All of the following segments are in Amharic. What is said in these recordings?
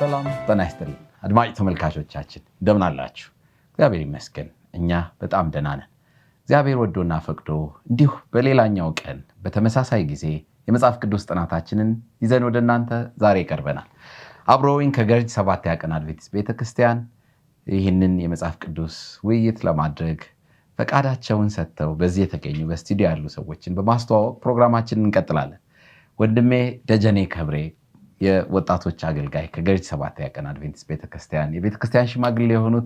ሰላም ጤና ይስጥልኝ አድማጭ ተመልካቾቻችን እንደምን አላችሁ? እግዚአብሔር ይመስገን እኛ በጣም ደህና ነን። እግዚአብሔር ወዶና ፈቅዶ እንዲሁ በሌላኛው ቀን በተመሳሳይ ጊዜ የመጽሐፍ ቅዱስ ጥናታችንን ይዘን ወደ እናንተ ዛሬ ቀርበናል። አብሮኝ ከገርጂ ሰባተኛ ቀን አድቬንቲስት ቤተክርስቲያን ይህንን የመጽሐፍ ቅዱስ ውይይት ለማድረግ ፈቃዳቸውን ሰጥተው በዚህ የተገኙ በስቱዲዮ ያሉ ሰዎችን በማስተዋወቅ ፕሮግራማችንን እንቀጥላለን። ወንድሜ ደጀኔ ከብሬ የወጣቶች አገልጋይ ከገርጂ ሰባተኛ ቀን አድቬንቲስት ቤተክርስቲያን የቤተክርስቲያን ሽማግሌ የሆኑት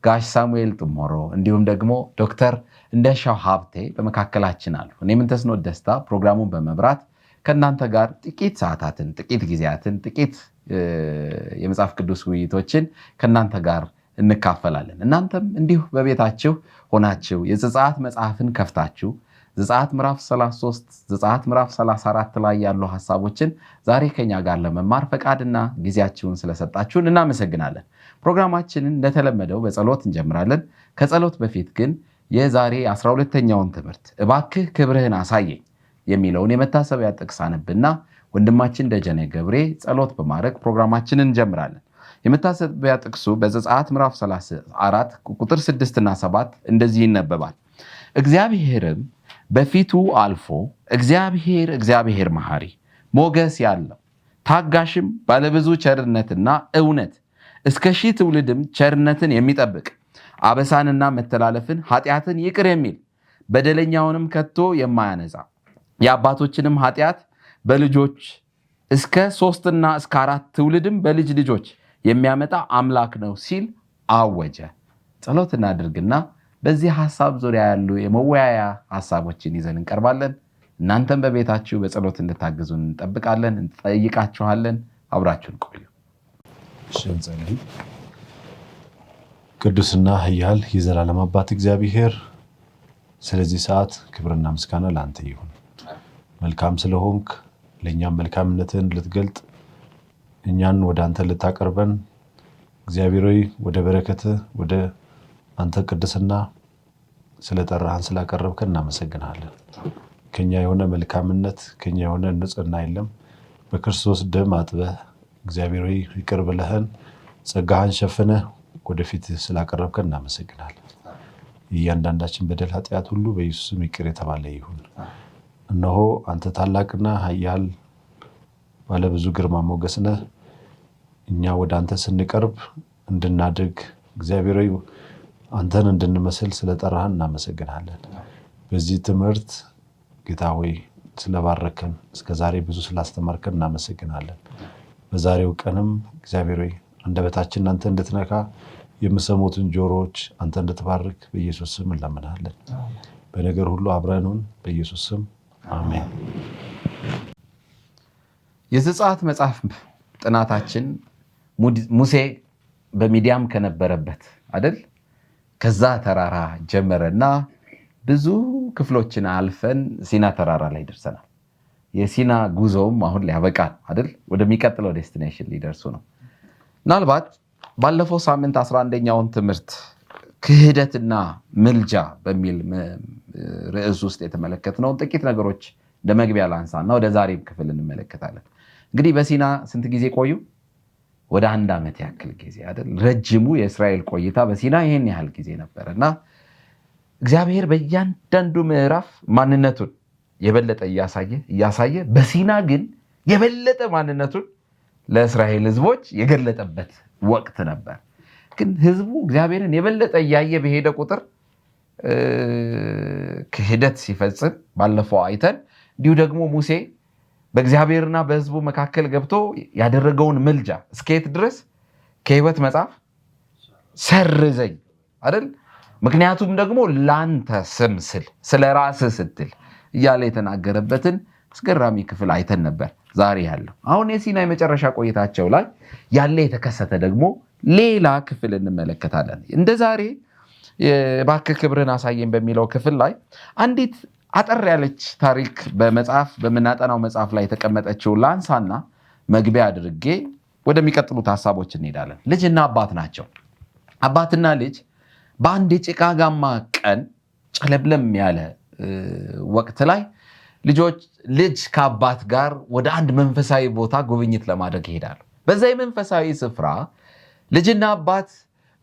ጋሽ ሳሙኤል ጥሞሮ እንዲሁም ደግሞ ዶክተር እንደሻው ሀብቴ በመካከላችን አሉ። እኔ ምንተስኖት ደስታ ፕሮግራሙን በመብራት ከእናንተ ጋር ጥቂት ሰዓታትን ጥቂት ጊዜያትን ጥቂት የመጽሐፍ ቅዱስ ውይይቶችን ከእናንተ ጋር እንካፈላለን። እናንተም እንዲሁ በቤታችሁ ሆናችሁ የዘጸአት መጽሐፍን ከፍታችሁ ዘጸአት ምዕራፍ 33 ዘጸአት ምዕራፍ 34 ላይ ያሉ ሐሳቦችን ዛሬ ከኛ ጋር ለመማር ፈቃድና ጊዜያችሁን ስለሰጣችሁን እናመሰግናለን። ፕሮግራማችንን እንደተለመደው በጸሎት እንጀምራለን። ከጸሎት በፊት ግን የዛሬ 12ኛውን ትምህርት እባክህ ክብርህን አሳየኝ የሚለውን የመታሰቢያ ጥቅስ አነብና ወንድማችን ደጀኔ ገብሬ ጸሎት በማድረግ ፕሮግራማችንን እንጀምራለን። የመታሰቢያ ጥቅሱ በዘጸአት ምዕራፍ 34 ቁጥር 6 እና 7 እንደዚህ ይነበባል። እግዚአብሔርም በፊቱ አልፎ እግዚአብሔር መሐሪ ሞገስ ያለው ታጋሽም ባለብዙ ቸርነትና እውነት እስከ ሺህ ትውልድም ቸርነትን የሚጠብቅ አበሳንና መተላለፍን ኃጢአትን ይቅር የሚል በደለኛውንም ከቶ የማያነጻ የአባቶችንም ኃጢአት በልጆች እስከ 3 እና እስከ 4 ትውልድም በልጅ ልጆች የሚያመጣ አምላክ ነው ሲል አወጀ። ጸሎት እናድርግና በዚህ ሐሳብ ዙሪያ ያሉ የመወያያ ሐሳቦችን ይዘን እንቀርባለን። እናንተም በቤታችሁ በጸሎት እንድታግዙን እንጠብቃለን፣ እንጠይቃችኋለን። አብራችሁን ቆዩ። እንጸልይ። ቅዱስና ኃያል የዘላለም አባት እግዚአብሔር ስለዚህ ሰዓት ክብርና ምስጋና ለአንተ ይሁን። መልካም ስለሆንክ ለእኛም መልካምነትን ልትገልጥ እኛን ወደ አንተ ልታቀርበን እግዚአብሔር ሆይ ወደ በረከት ወደ አንተ ቅድስና ስለጠራህን ስላቀረብከን እናመሰግናለን። ከኛ የሆነ መልካምነት ከኛ የሆነ ንጽህና የለም። በክርስቶስ ደም አጥበህ እግዚአብሔር ሆይ ይቅር ብለህን ጸጋህን ሸፍነህ ወደፊት ስላቀረብከን እናመሰግናለን። እያንዳንዳችን በደል ኃጢአት ሁሉ በኢየሱስም ይቅር የተባለ ይሁን። እነሆ አንተ ታላቅና ኃያል ባለብዙ ግርማ ሞገስ ነህ። እኛ ወደ አንተ ስንቀርብ እንድናድግ እግዚአብሔር ሆይ አንተን እንድንመስል ስለጠራህን እናመሰግናለን። በዚህ ትምህርት ጌታ ሆይ ስለባረከን እስከዛሬ ብዙ ስላስተማርከን እናመሰግናለን። በዛሬው ቀንም እግዚአብሔር ሆይ አንደበታችንን አንተ እንድትነካ የምሰሙትን ጆሮዎች አንተ እንድትባርክ በኢየሱስ ስም እንለምናለን። በነገር ሁሉ አብረኑን በኢየሱስ ስም አሜን። የዘጸአት መጽሐፍ ጥናታችን ሙሴ በሚዲያም ከነበረበት አይደል ከዛ ተራራ ጀመረና ብዙ ክፍሎችን አልፈን ሲና ተራራ ላይ ደርሰናል። የሲና ጉዞም አሁን ሊያበቃ አይደል ወደሚቀጥለው ዴስቲኔሽን ሊደርሱ ነው። ምናልባት ባለፈው ሳምንት 11ኛውን ትምህርት ክህደትና ምልጃ በሚል ርዕስ ውስጥ የተመለከትነው ጥቂት ነገሮች ለመግቢያ ላንሳና ወደ ዛሬም ክፍል እንመለከታለን። እንግዲህ በሲና ስንት ጊዜ ቆዩ? ወደ 1 ዓመት ያክል ጊዜ አይደል? ረጅሙ የእስራኤል ቆይታ በሲና ይሄን ያህል ጊዜ ነበርና እግዚአብሔር በእያንዳንዱ ምዕራፍ ማንነቱን የበለጠ እያሳየ በሲና ግን የበለጠ ማንነቱን ለእስራኤል ሕዝቦች የገለጠበት ወቅት ነበር። ግን ሕዝቡ እግዚአብሔርን የበለጠ እያየ በሄደ ቁጥር ክህደት ሲፈጽም ባለፈው አይተን እንዲሁ ደግሞ ሙሴ በእግዚአብሔርና በሕዝቡ መካከል ገብቶ ያደረገውን ምልጃ እስከየት ድረስ ከሕይወት መጽሐፍ ሰርዘኝ አይደል? ምክንያቱም ደግሞ ላንተ ስም ስል ስለ ራስህ ስትል እያለ የተናገረበትን አስገራሚ ክፍል አይተን ነበር። ዛሬ ያለው አሁን የሲና የመጨረሻ ቆይታቸው ላይ ያለ የተከሰተ ደግሞ ሌላ ክፍል እንመለከታለን። እንደ ዛሬ እባክህ ክብርህን አሳየኝ በሚለው ክፍል ላይ አንዲት አጠር ያለች ታሪክ በምናጠናው መጽሐፍ ላይ የተቀመጠችው ላንሳና መግቢያ አድርጌ ወደሚቀጥሉት ሐሳቦች እንሄዳለን። ልጅና አባት ናቸው። አባትና ልጅ በአንድ የጭቃጋማ ቀን ጨለምለም ያለ ወቅት ላይ ልጅ ከአባት ጋር ወደ አንድ መንፈሳዊ ቦታ ጉብኝት ለማድረግ ይሄዳሉ። በዛ የመንፈሳዊ ስፍራ ልጅና አባት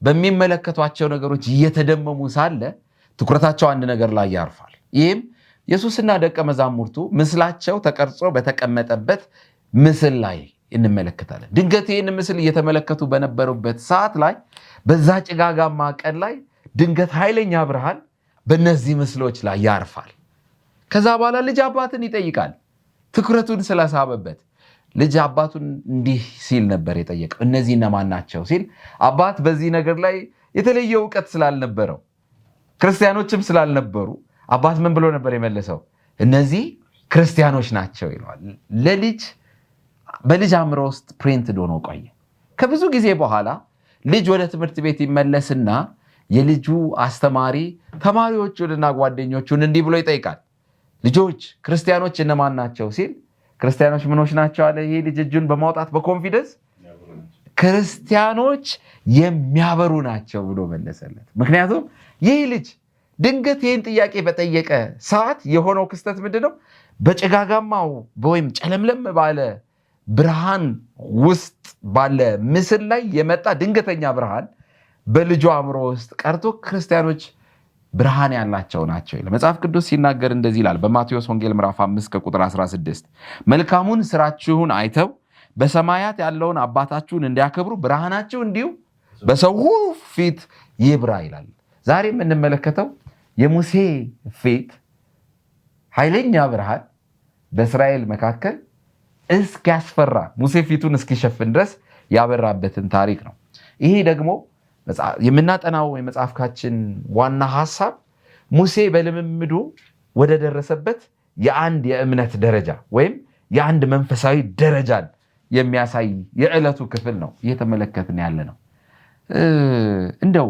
በሚመለከቷቸው ነገሮች እየተደመሙ ሳለ ትኩረታቸው አንድ ነገር ላይ ያርፋል። ይህም ኢየሱስና ደቀ መዛሙርቱ ምስላቸው ተቀርጾ በተቀመጠበት ምስል ላይ እንመለከታለን። ድንገት ይህን ምስል እየተመለከቱ በነበሩበት ሰዓት ላይ በዛ ጭጋጋማ ቀን ላይ ድንገት ኃይለኛ ብርሃን በእነዚህ ምስሎች ላይ ያርፋል። ከዛ በኋላ ልጅ አባትን ይጠይቃል። ትኩረቱን ስለሳበበት ልጅ አባቱን እንዲህ ሲል ነበር የጠየቀው፣ እነዚህ እነማን ናቸው ሲል አባት በዚህ ነገር ላይ የተለየ እውቀት ስላልነበረው ክርስቲያኖችም ስላልነበሩ አባት ምን ብሎ ነበር የመለሰው? እነዚህ ክርስቲያኖች ናቸው ይለዋል። በልጅ አእምሮ ውስጥ ፕሪንትድ ሆኖ ቆየ። ከብዙ ጊዜ በኋላ ልጅ ወደ ትምህርት ቤት ይመለስና የልጁ አስተማሪ ተማሪዎቹንና ጓደኞቹን እንዲህ ብሎ ይጠይቃል። ልጆች ክርስቲያኖች እነማን ናቸው ሲል ክርስቲያኖች ምኖች ናቸው አለ። ይሄ ልጅ እጁን በማውጣት በኮንፊደንስ ክርስቲያኖች የሚያበሩ ናቸው ብሎ መለሰለት። ምክንያቱም ይህ ልጅ ድንገት ይህን ጥያቄ በጠየቀ ሰዓት የሆነው ክስተት ምንድነው? በጭጋጋማው ወይም ጨለምለም ባለ ብርሃን ውስጥ ባለ ምስል ላይ የመጣ ድንገተኛ ብርሃን በልጁ አእምሮ ውስጥ ቀርቶ ክርስቲያኖች ብርሃን ያላቸው ናቸው ይላል መጽሐፍ ቅዱስ ሲናገር እንደዚህ ይላል በማቴዎስ ወንጌል ምዕራፍ 5 ከቁጥር 16 መልካሙን ስራችሁን አይተው በሰማያት ያለውን አባታችሁን እንዲያከብሩ ብርሃናችሁ እንዲሁ በሰው ፊት ይብራ ይላል። ዛሬ የምንመለከተው የሙሴ ፊት ኃይለኛ ብርሃን በእስራኤል መካከል እስኪያስፈራ ሙሴ ፊቱን እስኪሸፍን ድረስ ያበራበትን ታሪክ ነው። ይሄ ደግሞ የምናጠናው የመጽሐፍካችን ዋና ሐሳብ ሙሴ በልምምዱ ወደ ደረሰበት የአንድ የእምነት ደረጃ ወይም የአንድ መንፈሳዊ ደረጃን የሚያሳይ የዕለቱ ክፍል ነው እየተመለከትን ያለ ነው። እንደው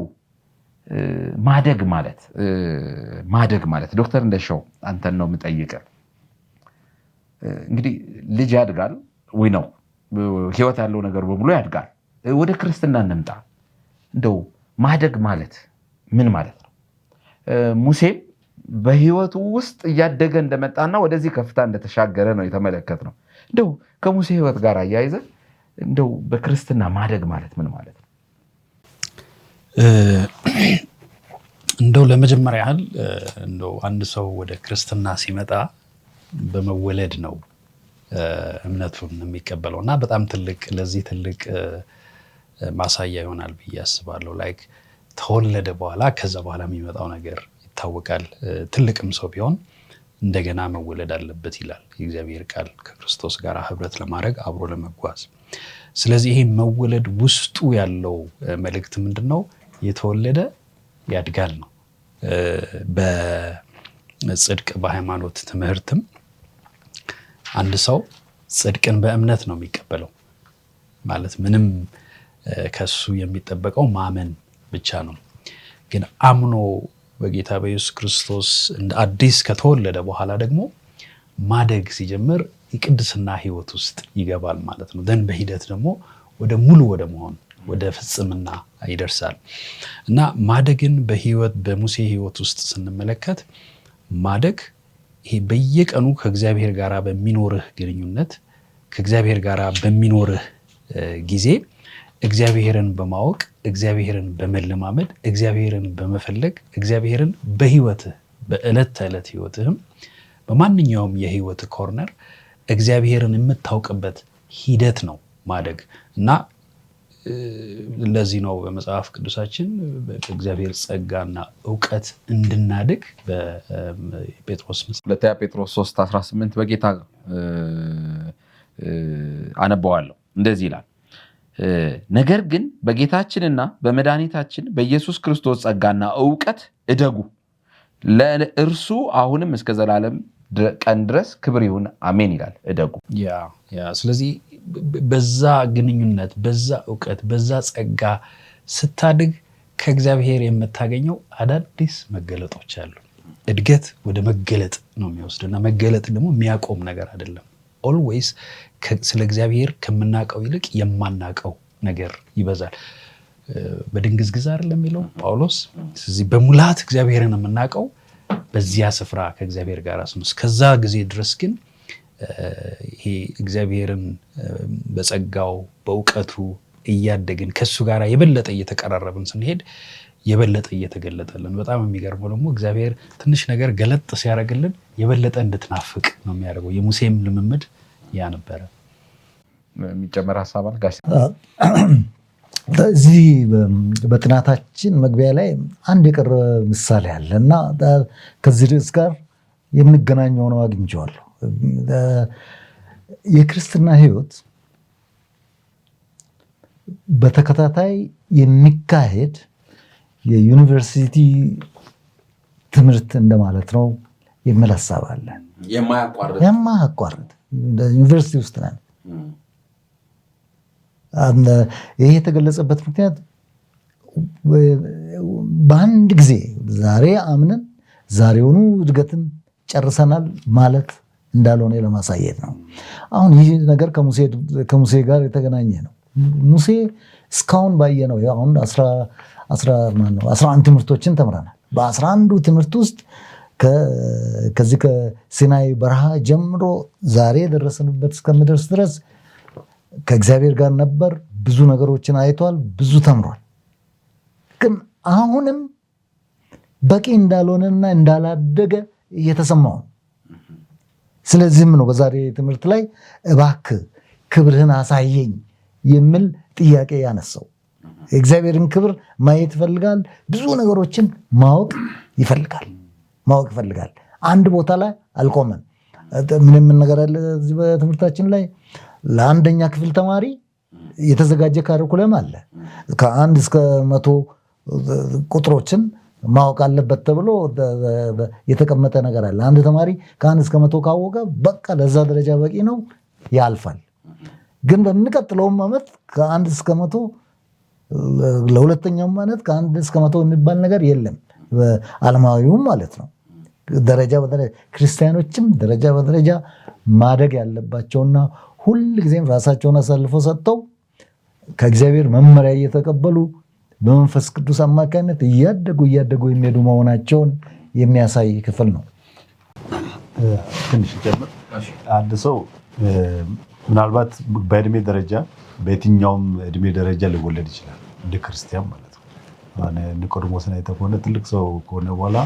ማደግ ማለት ዶክተር እንደሻው አንተን ነው የምጠይቀው። እንግዲህ ልጅ ያድጋል ወይ ነው ህይወት ያለው ነገር በሙሉ ያድጋል። ወደ ክርስትና እንምጣ። እንደው ማደግ ማለት ምን ማለት ነው? ሙሴም በህይወቱ ውስጥ እያደገ እንደመጣና ወደዚህ ከፍታ እንደተሻገረ ነው የተመለከትነው። እንደው ከሙሴ ህይወት ጋር አያይዘ እንደው በክርስትና ማደግ ማለት ምን ማለት ነው? እንደው ለመጀመሪያ ያህል እንደው አንድ ሰው ወደ ክርስትና ሲመጣ በመወለድ ነው እምነቱን የሚቀበለው እና በጣም ለዚህ ትልቅ ማሳያ ይሆናል ብዬ አስባለሁ። ላይክ ተወለደ በኋላ ከዛ በኋላ የሚመጣው ነገር ይታወቃል። ትልቅም ሰው ቢሆን እንደገና መወለድ አለበት ይላል የእግዚአብሔር ቃል ከክርስቶስ ጋር ህብረት ለማድረግ አብሮ ለመጓዝ። ስለዚህ ይሄ መወለድ ውስጡ ያለው መልእክት ምንድነው? የተወለደ ያድጋል ነው። በጽድቅ በሃይማኖት ትምህርትም አንድ ሰው ጽድቅን በእምነት ነው የሚቀበለው። ማለት ምንም ከሱ የሚጠበቀው ማመን ብቻ ነው። ግን አምኖ በጌታ በኢየሱስ ክርስቶስ እንደ አዲስ ከተወለደ በኋላ ደግሞ ማደግ ሲጀምር የቅድስና ህይወት ውስጥ ይገባል ማለት ነው። ደን በሂደት ደግሞ ወደ ሙሉ ወደ መሆን ወደ ፍጽምና ይደርሳል። እና ማደግን በሙሴ ህይወት ውስጥ ስንመለከት ማደግ ይሄ በየቀኑ ከእግዚአብሔር ጋር በሚኖርህ ግንኙነት ከእግዚአብሔር ጋር በሚኖርህ ጊዜ እግዚአብሔርን በማወቅ እግዚአብሔርን በመለማመድ እግዚአብሔርን በመፈለግ እግዚአብሔርን በህይወትህ በዕለት ተዕለት ህይወትህም በማንኛውም የህይወት ኮርነር እግዚአብሔርን የምታውቅበት ሂደት ነው ማደግ። እና ለዚህ ነው በመጽሐፍ ቅዱሳችን በእግዚአብሔር ጸጋና ዕውቀት እንድናድግ በጴጥሮስ ሁለተኛ ጴጥሮስ 3:18 በጌታ አነበዋለሁ እንደዚህ ይላል ነገር ግን በጌታችንና በመድኃኒታችን በኢየሱስ ክርስቶስ ጸጋና ዕውቀት እደጉ ለእርሱ አሁንም እስከ ዘላለም ቀን ድረስ ክብር ይሁን አሜን ይላል። እደጉ ስለዚህ በዛ ግንኙነት በዛ ዕውቀት በዛ ጸጋ ስታድግ ከእግዚአብሔር የምታገኘው አዳዲስ መገለጦች አሉ። እድገት ወደ መገለጥ ነው የሚወስድና መገለጥ ደግሞ የሚያቆም ነገር አይደለም። ኦልዌይስ ስለ እግዚአብሔር ከምናውቀው ይልቅ የማናውቀው ነገር ይበዛል። በድንግዝግዝ አይደለም የሚለው ጳውሎስ። ስለዚህ በሙላት እግዚአብሔርን የምናውቀው በዚያ ስፍራ ከእግዚአብሔር ጋር ነው። እስከዛ ጊዜ ድረስ ግን ይሄ እግዚአብሔርን በጸጋው በእውቀቱ እያደግን ከሱ ጋር የበለጠ እየተቀራረብን ስንሄድ የበለጠ እየተገለጠልን በጣም የሚገርመው ደግሞ እግዚአብሔር ትንሽ ነገር ገለጥ ሲያደርግልን የበለጠ እንድትናፍቅ ነው የሚያደርገው። የሙሴም ልምምድ ያ ነበረ። የሚጨመር ሐሳብ አለ ጋሽ? እዚህ በጥናታችን መግቢያ ላይ አንድ የቀረ ምሳሌ አለ እና ከዚህ ርዕስ ጋር የሚገናኘው ነው አግኝቼዋለሁ። የክርስትና ሕይወት በተከታታይ የሚካሄድ የዩኒቨርሲቲ ትምህርት እንደማለት ነው የሚል ሐሳብ አለ። የማያቋርጥ ዩኒቨርሲቲ ውስጥ ነን። ይሄ የተገለጸበት ምክንያት በአንድ ጊዜ ዛሬ አምነን ዛሬውኑ እድገትን ጨርሰናል ማለት እንዳልሆነ ለማሳየት ነው። አሁን ይህ ነገር ከሙሴ ጋር የተገናኘ ነው። ሙሴ እስካሁን ባየነው አሁን 11 ትምህርቶችን ተምረናል። በ11ዱ ትምህርት ውስጥ ከዚህ ከሲናይ በረሃ ጀምሮ ዛሬ የደረስንበት እስከምደርስ ድረስ ከእግዚአብሔር ጋር ነበር። ብዙ ነገሮችን አይቷል፣ ብዙ ተምሯል። ግን አሁንም በቂ እንዳልሆነና እንዳላደገ እየተሰማው ነው። ስለዚህም ነው በዛሬ ትምህርት ላይ እባክህ ክብርህን አሳየኝ የሚል ጥያቄ ያነሳው። የእግዚአብሔርን ክብር ማየት ይፈልጋል። ብዙ ነገሮችን ማወቅ ይፈልጋል። አንድ ቦታ ላይ አልቆመም። ምን ነገር አለ እዚህ በትምህርታችን ላይ ለአንደኛ ክፍል ተማሪ የተዘጋጀ ካሪኩለም አለ። ከ1 እስከ 100 ቁጥሮችን ማወቅ አለበት ተብሎ የተቀመጠ ነገር አለ። አንድ ተማሪ ከ1 እስከ 100 ካወቀ በቃ ለዛ ደረጃ በቂ ነው፣ ያልፋል። ግን በሚቀጥለውም ዓመት ከ1 እስከ 100 ለሁለተኛውም ዓመት ከ1 እስከ 100 የሚባል ነገር የለም። ዓለማዊውም ማለት ነው። ደረጃ በደረጃ ክርስቲያኖችም ደረጃ በደረጃ ማደግ ያለባቸውና ሁል ጊዜም ራሳቸውን አሳልፈው ሰጥተው ከእግዚአብሔር መመሪያ እየተቀበሉ በመንፈስ ቅዱስ አማካኝነት እያደጉ የሚሄዱ መሆናቸውን የሚያሳይ ክፍል ነው። ትንሽ ጀምር። አንድ ሰው ምናልባት በእድሜ ደረጃ በየትኛውም እድሜ ደረጃ ሊወለድ ይችላል፣ እንደ ክርስቲያን ማለት ነው። ኒቆዲሞስን አይተህ ከሆነ ትልቅ ሰው ከሆነ በኋላ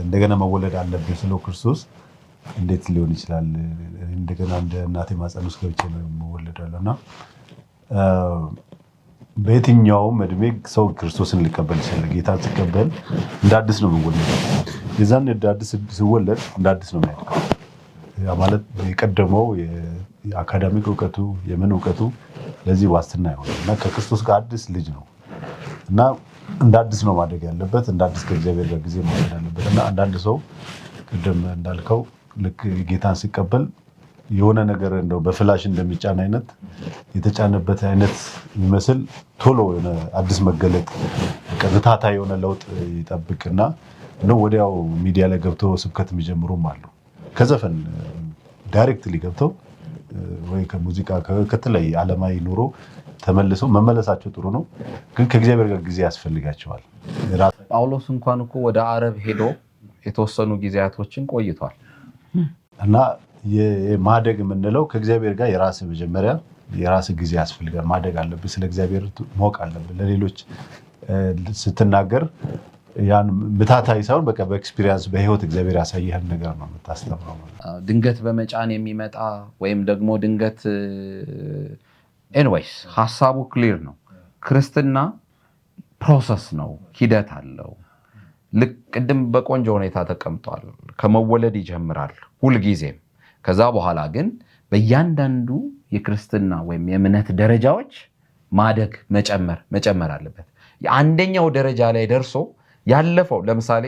እንደገና መወለድ አለብን ስለው ክርስቶስ እንዴት ሊሆን ይችላል? እንደገና እንደ እናቴ ማፀን ውስጥ ገብቼ መወለዳለሁ እና በየትኛውም እድሜ ሰው ክርስቶስን ሊቀበል ይችላል። ጌታ ሲቀበል እንደ አዲስ ነው የሚወለደው። የዛን እንደ አዲስ ሲወለድ እንደ አዲስ ነው የሚያድገው። ማለት የቀደመው የአካዳሚክ እውቀቱ የምን እውቀቱ ለዚህ ዋስትና ይሆናል እና ከክርስቶስ ጋር አዲስ ልጅ ነው እና እንደ አዲስ ነው ማደግ ያለበት። እንደ አዲስ ከእግዚአብሔር ጋር ጊዜ ማድረግ ያለበት እና አንዳንድ ሰው ቅድም እንዳልከው ልክ ጌታን ሲቀበል የሆነ ነገር እንደው በፍላሽ እንደሚጫን አይነት የተጫነበት አይነት የሚመስል ቶሎ የሆነ አዲስ መገለጥ ቀጥታ የሆነ ለውጥ ይጠብቅና ነው ወዲያው ሚዲያ ላይ ገብተው ስብከት የሚጀምሩም አሉ። ከዘፈን ዳይሬክትሊ ገብተው ወይ ከሙዚቃ ከተለያየ ዓለማዊ ኑሮ ተመልሰው መመለሳቸው ጥሩ ነው፣ ግን ከእግዚአብሔር ጋር ጊዜ ያስፈልጋቸዋል። ጳውሎስ እንኳን እኮ ወደ አረብ ሄዶ የተወሰኑ ጊዜያቶችን ቆይቷል እና ማደግ የምንለው ከእግዚአብሔር ጋር መጀመሪያ የራስ ጊዜ ያስፈልጋል። ማደግ አለብህ፣ ስለ እግዚአብሔር ማወቅ አለብህ። ለሌሎች ስትናገር ያን ምታታይ ሳይሆን በቃ በኤክስፒሪየንስ በህይወት እግዚአብሔር ያሳየህን ነገር ነው የምታስተምረው። ድንገት በመጫን የሚመጣ ወይም ደግሞ ድንገት ኤኒዌይስ ሐሳቡ ክሊር ነው። ክርስትና ፕሮሰስ ነው፣ ሂደት አለው። ልክ ቅድም በቆንጆ ሁኔታ ተቀምጧል። ከመወለድ ይጀምራል ሁልጊዜም። ከዛ በኋላ ግን በእያንዳንዱ የክርስትና ወይም የእምነት ደረጃዎች ማደግ መጨመር አለበት። የአንደኛው ደረጃ ላይ ደርሶ ያለፈው ለምሳሌ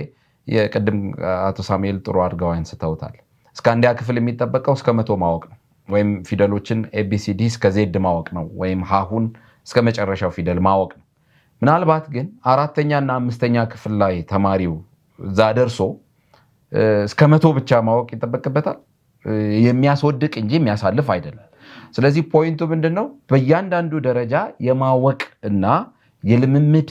የቅድም አቶ ሳሙኤል ጥሩ አድርገው አንስተውታል። እስከ አንደኛ ክፍል የሚጠበቀው እስከ 100 ማወቅ ነው፣ ወይም ፊደሎችን ኤቢሲዲ እስከ ዜድ ማወቅ ነው፣ ወይም ሀሁን እስከ መጨረሻው ፊደል ማወቅ ነው። ምናልባት ግን 4ኛና 5ኛ ክፍል ላይ ተማሪው እዛ ደርሶ እስከ 100 ብቻ ማወቅ ይጠበቅበታል። የሚያስወድቅ እንጂ የሚያሳልፍ አይደለም። ስለዚህ ፖይንቱ ምንድነው? በእያንዳንዱ ደረጃ የማወቅ እና የልምምድ